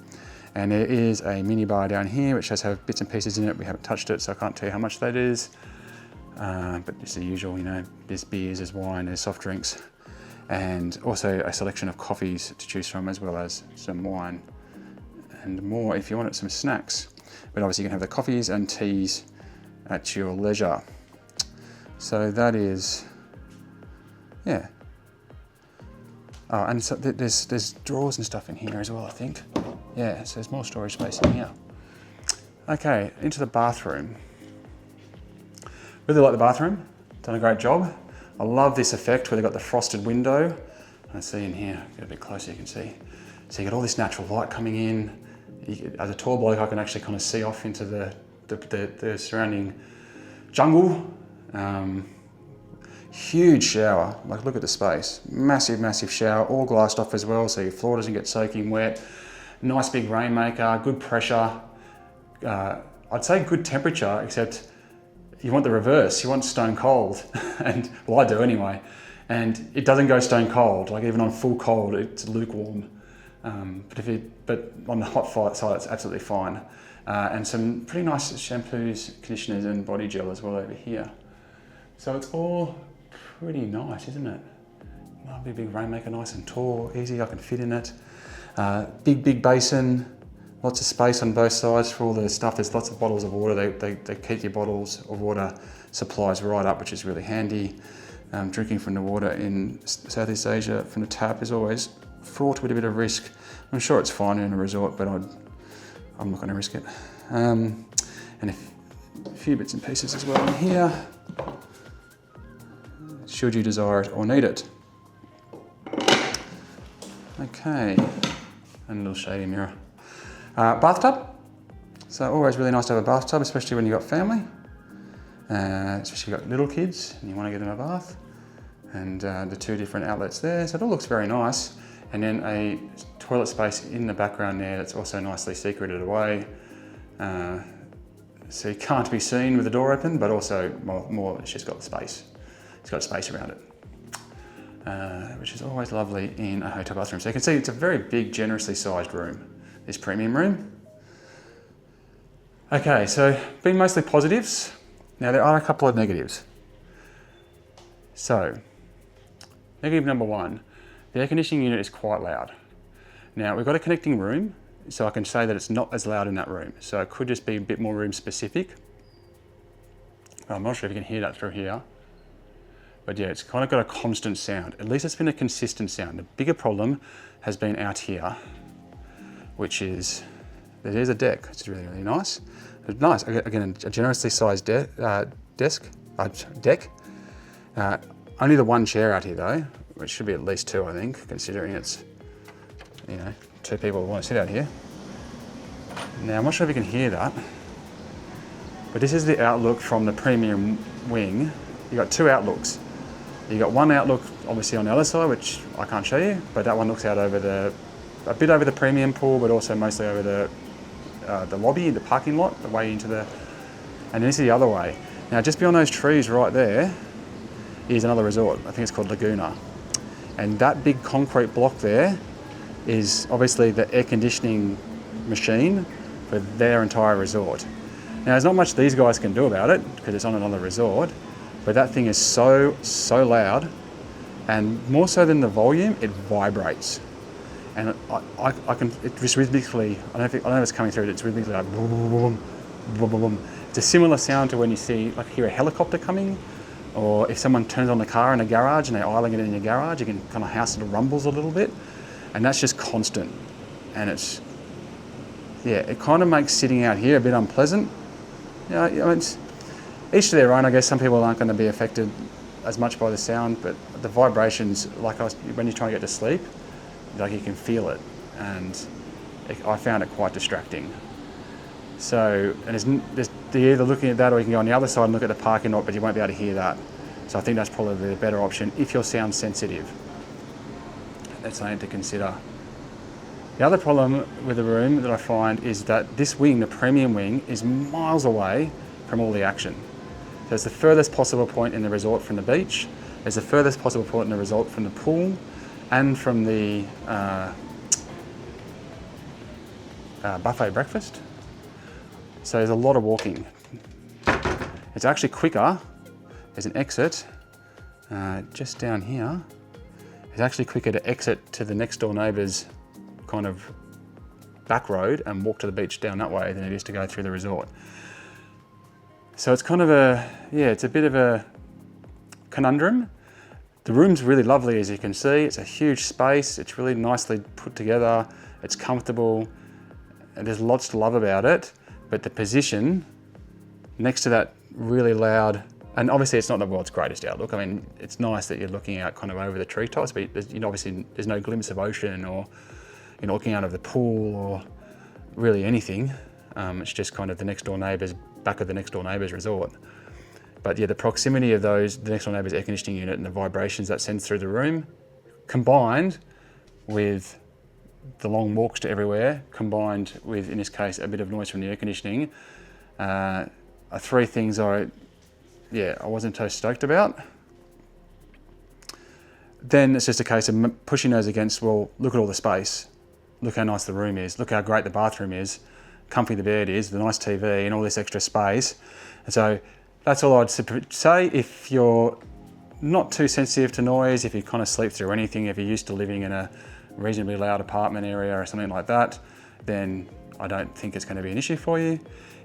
And there is a mini bar down here, which does have bits and pieces in it. We haven't touched it, so I can't tell you how much that is. But it's the usual, you know, there's beers, there's wine, there's soft drinks, and also a selection of coffees to choose from, as well as some wine and more if you wanted some snacks. But obviously you can have the coffees and teas at your leisure. So that is, yeah. Oh, and so there's drawers and stuff in here as well, I think. Yeah, so there's more storage space in here. Okay, into the bathroom. Really like the bathroom, done a great job. I love this effect where they've got the frosted window. I see in here, get a bit closer, you can see. So you got all this natural light coming in. As a tall bloke, I can actually kind of see off into the surrounding jungle. Huge shower, like look at the space. Massive, massive shower, all glassed off as well, so your floor doesn't get soaking wet. Nice big rainmaker, good pressure. I'd say good temperature, except you want the reverse, you want stone cold, and well, I do anyway. And it doesn't go stone cold, like even on full cold, it's lukewarm. But on the hot side, it's absolutely fine. And some pretty nice shampoos, conditioners, and body gel as well over here. So it's all pretty nice, isn't it? Lovely big rainmaker, nice and tall, easy, I can fit in it. Big basin. Lots of space on both sides for all the stuff. There's lots of bottles of water. They keep your bottles of water supplies right up, which is really handy. Drinking from the water in Southeast Asia from the tap is always fraught with a bit of risk. I'm sure it's fine in a resort, but I'm not going to risk it. And a few bits and pieces as well in here, should you desire it or need it. Okay, and a little shady mirror. Bathtub. So always really nice to have a bathtub, especially when you've got family. Especially if you've got little kids and you want to give them a bath. And the two different outlets there. So it all looks very nice. And then a toilet space in the background there that's also nicely secreted away. So you can't be seen with the door open, but also more it's just got the space. It's got space around it. Which is always lovely in a hotel bathroom. So you can see it's a very big, generously sized room. This premium room. Okay, so been mostly positives. Now there are a couple of negatives. So, negative number one, the air conditioning unit is quite loud. Now we've got a connecting room, so I can say that it's not as loud in that room. So it could just be a bit more room specific. I'm not sure if you can hear that through here. But yeah, it's kind of got a constant sound. At least it's been a consistent sound. The bigger problem has been out here, which is, there's a deck, which is really, really nice. It's nice, again, a generously sized deck. Only the one chair out here though, which should be at least two, I think, considering it's, you know, two people who want to sit out here. Now, I'm not sure if you can hear that, but this is the outlook from the premium wing. You've got two outlooks. You've got one outlook, obviously on the other side, which I can't show you, but that one looks out over a bit over the premium pool, but also mostly over the lobby, the parking lot, the way into the, and this is the other way. Now, just beyond those trees right there is another resort. I think it's called Laguna. And that big concrete block there is obviously the air conditioning machine for their entire resort. Now, there's not much these guys can do about it because it's on another resort, but that thing is so loud, and more so than the volume, it vibrates. And I can, it just rhythmically, I don't know if it's coming through, it's rhythmically like boom, boom, boom, boom, boom. It's a similar sound to when you see, like hear a helicopter coming, or if someone turns on the car in a garage and they're idling it in your garage, you can kind of house it rumbles a little bit, and that's just constant. And it's, yeah, it kind of makes sitting out here a bit unpleasant. Yeah, I mean, it's each to their own. I guess some people aren't going to be affected as much by the sound, but the vibrations, like when you're trying to get to sleep, like you can feel it, and I found it quite distracting. So, and you're either looking at that, or you can go on the other side and look at the parking lot, but you won't be able to hear that. So I think that's probably the better option if you're sound sensitive. That's something to consider. The other problem with the room that I find is that this wing, the premium wing, is miles away from all the action. So it's the furthest possible point in the resort from the beach. It's the furthest possible point in the resort from the pool and from the buffet breakfast. So there's a lot of walking. It's actually quicker. There's an exit just down here. It's actually quicker to exit to the next door neighbour's kind of back road and walk to the beach down that way than it is to go through the resort. So it's kind of it's a bit of a conundrum. The room's really lovely, as you can see. It's a huge space. It's really nicely put together. It's comfortable. And there's lots to love about it. But the position next to that really loud, and obviously it's not the world's greatest outlook. I mean, it's nice that you're looking out kind of over the treetops, but obviously there's no glimpse of ocean, or you're looking out of the pool, or really anything. It's just kind of the next door neighbours, back of the next door neighbour's resort. But yeah, the proximity of the next door neighbour's air conditioning unit and the vibrations that sends through the room, combined with the long walks to everywhere, combined with, in this case, a bit of noise from the air conditioning, are three things I wasn't so stoked about. Then it's just a case of pushing those against, well, look at all the space. Look how nice the room is. Look how great the bathroom is, comfy the bed is, the nice TV, and all this extra space. And so that's all I'd say. If you're not too sensitive to noise, if you kind of sleep through anything, if you're used to living in a reasonably loud apartment area or something like that, then I don't think it's going to be an issue for you.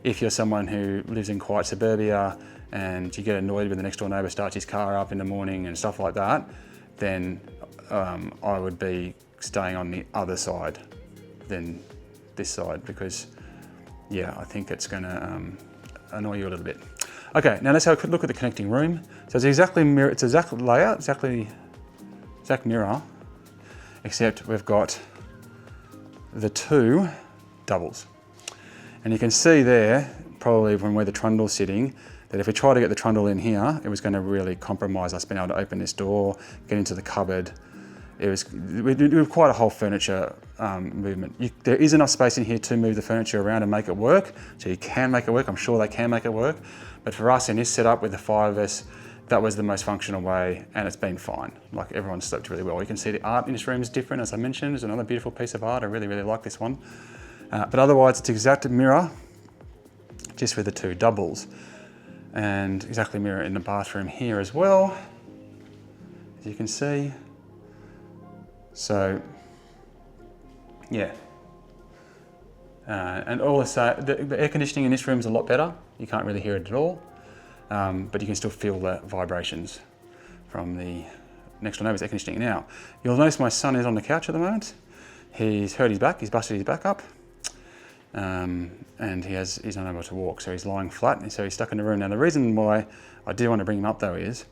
If you're someone who lives in quiet suburbia and you get annoyed when the next door neighbour starts his car up in the morning and stuff like that, then I would be staying on the other side than this side, because yeah, I think it's going to annoy you a little bit. Okay, now let's have a quick look at the connecting room. So it's exactly mirror, it's exact layout, exact mirror, except we've got the two doubles. And you can see there, probably from where the trundle's sitting, that if we try to get the trundle in here, it was going to really compromise us being able to open this door, get into the cupboard. We did quite a whole furniture movement. There is enough space in here to move the furniture around and make it work, so you can make it work. I'm sure they can make it work. But for us in this setup with the five of us, that was the most functional way, and it's been fine. Like, everyone slept really well. You can see the art in this room is different, as I mentioned. It's another beautiful piece of art. I really, really like this one. But otherwise, it's exact mirror, just with the two doubles. And exactly mirror in the bathroom here as well, as you can see. So, yeah. And also, the air conditioning in this room is a lot better. You can't really hear it at all, but you can still feel the vibrations from the next door neighbour's air conditioning. Now, you'll notice my son is on the couch at the moment. He's hurt his back, he's busted his back up, and he's unable to walk, so he's lying flat, and so he's stuck in the room. Now, the reason why I do want to bring him up though is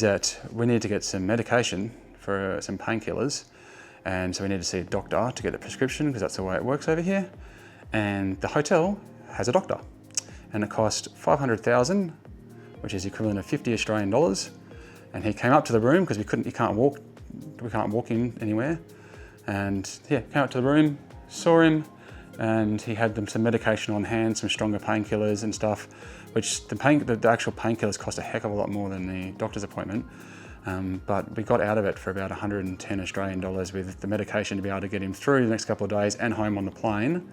that we need to get some medication for some painkillers, and so we need to see a doctor to get the prescription, because that's the way it works over here. And the hotel has a doctor, and it cost $500,000, which is the equivalent of 50 Australian dollars. And he came up to the room because we can't walk in anywhere. And yeah, came up to the room, saw him, and he had some medication on hand, some stronger painkillers and stuff, which the actual painkillers cost a heck of a lot more than the doctor's appointment. But we got out of it for about 110 Australian dollars with the medication to be able to get him through the next couple of days and home on the plane,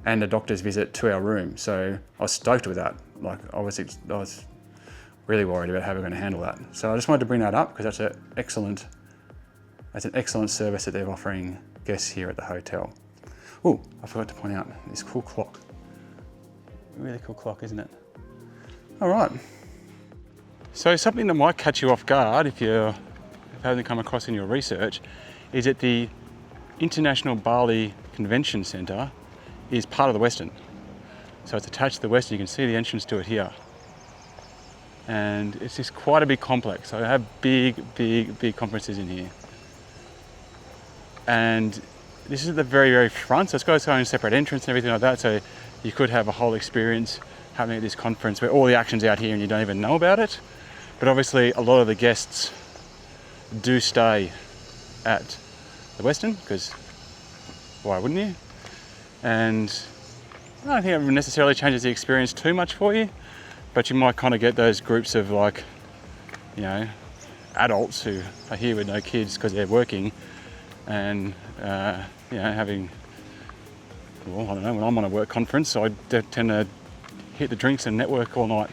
and a doctor's visit to our room. So I was stoked with that. Like I was really worried about how we're going to handle that. So I just wanted to bring that up because that's an excellent service that they're offering guests here at the hotel. Oh, I forgot to point out this cool clock. Really cool clock, isn't it? All right. So something that might catch you off guard if you haven't come across in your research is that the International Bali Convention Centre is part of the Westin. So it's attached to the Westin. You can see the entrance to it here. And it's just quite a big complex. So I have big conferences in here. And this is at the very, very front. So it's got its own separate entrance and everything like that. So you could have a whole experience happening at this conference where all the action's out here and you don't even know about it. But obviously a lot of the guests do stay at the Westin, because why wouldn't you? And I don't think it necessarily changes the experience too much for you, but you might kind of get those groups of like, you know, adults who are here with no kids because they're working and, you know, having, well, I don't know, when I'm on a work conference, I tend to hit the drinks and network all night.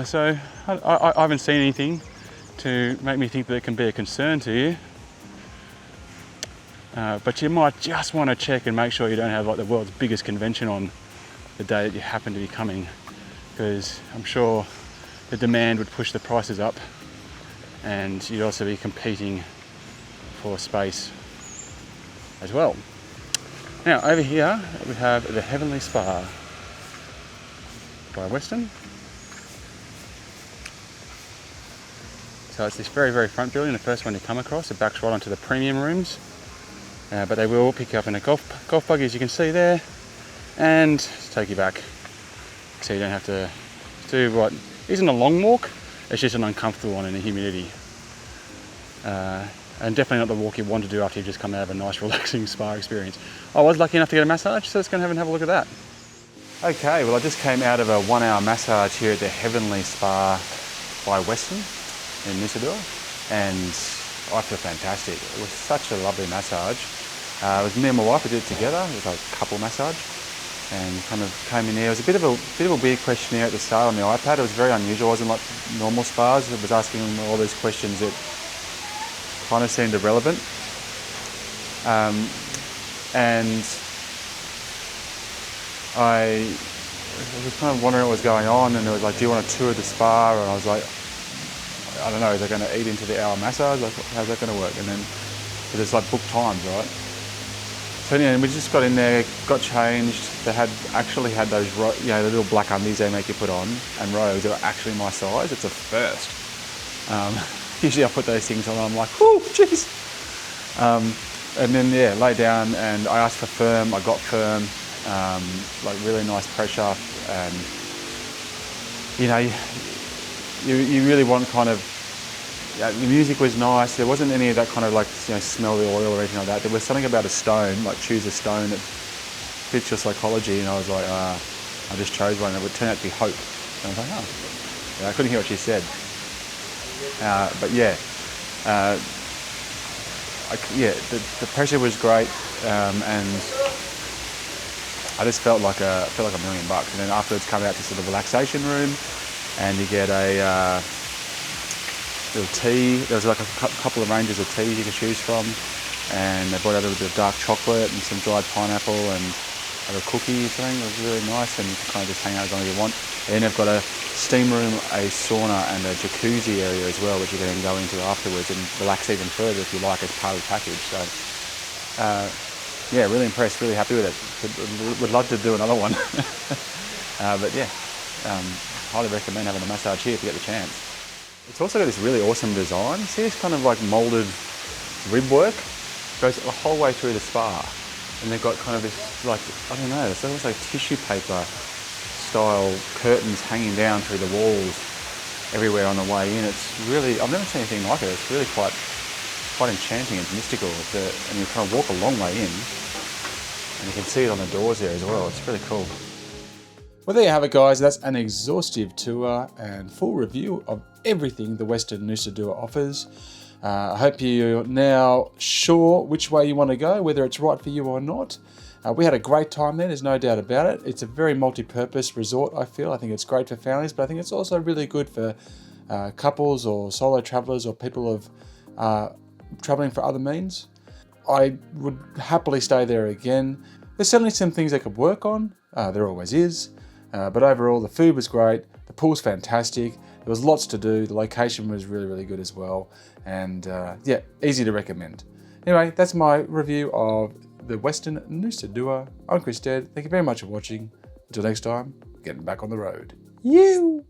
So I haven't seen anything to make me think that it can be a concern to you. But you might just want to check and make sure you don't have like the world's biggest convention on the day that you happen to be coming, because I'm sure the demand would push the prices up and you'd also be competing for space as well. Now over here we have the Heavenly Spa by Westin. So it's this very, very front building, the first one you come across. It backs right onto the premium rooms, but they will pick you up in a golf buggy, as you can see there, and take you back, so you don't have to do what isn't a long walk. It's just an uncomfortable one in the humidity, and definitely not the walk you want to do after you've just come out of a nice, relaxing spa experience. I was lucky enough to get a massage, so let's go and have a look at that. Okay, well I just came out of a 1 hour massage here at the Heavenly Spa by Westin in Nusa Dua, and I feel fantastic. It was such a lovely massage. It was me and my wife, we did it together. It was like a couple massage, and kind of came in there. It was a bit of a weird questionnaire at the start on the iPad. It was very unusual. It wasn't like normal spas. It was asking them all these questions that kind of seemed irrelevant. And I was kind of wondering what was going on, and it was like, do you want a tour of the spa? And I was like, I don't know, is they going to eat into the hour massage? Like, how's that going to work? And then it's like book times, right? So anyway, we just got in there, got changed. They actually had those, you know, the little black undies they make you put on, and robes that were actually my size. It's a first. Usually I put those things on and I'm like, whoo, jeez. And then, yeah, lay down and I asked for firm. I got firm, like really nice pressure, and, you know, you really want kind of, yeah, the music was nice. There wasn't any of that kind of like, you know, smell the oil or anything like that. There was something about a stone, like choose a stone that fits your psychology, and I was like, I just chose one that would turn out to be hope. And I was like, oh. Yeah, I couldn't hear what she said. But yeah, the pressure was great, and I just felt like $1 million. And then afterwards, come out to sort of relaxation room, and you get a little tea. There was like a couple of ranges of teas you could choose from, and they brought out a little bit of dark chocolate and some dried pineapple and a cookie or something. It was really nice, and you can kind of just hang out as long as you want. And then they've got a steam room, a sauna, and a jacuzzi area as well, which you can then go into afterwards and relax even further if you like, as part of the package. So yeah, really impressed, really happy with it. Would love to do another one. But yeah, highly recommend having a massage here if you get the chance. It's also got this really awesome design. See this kind of like moulded rib work? Goes the whole way through the spa. And they've got kind of this, like, I don't know, it's almost like tissue paper style curtains hanging down through the walls everywhere on the way in. It's really, I've never seen anything like it. It's really quite enchanting and mystical. And you kind of walk a long way in, and you can see it on the doors there as well. It's really cool. Well, there you have it, guys. That's an exhaustive tour and full review of everything the Westin Nusa Dua offers. I hope you're now sure which way you want to go, whether it's right for you or not. We had a great time there, there's no doubt about it. It's a very multi-purpose resort, I feel. I think it's great for families, but I think it's also really good for couples or solo travelers or people of traveling for other means. I would happily stay there again. There's certainly some things I could work on, there always is, but overall the food was great, the pool's fantastic, there was lots to do, the location was really, really good as well, and yeah, easy to recommend. Anyway, that's my review of the Westin Nusa Dua. I'm Chris Stead, thank you very much for watching. Until next time, getting back on the road. You!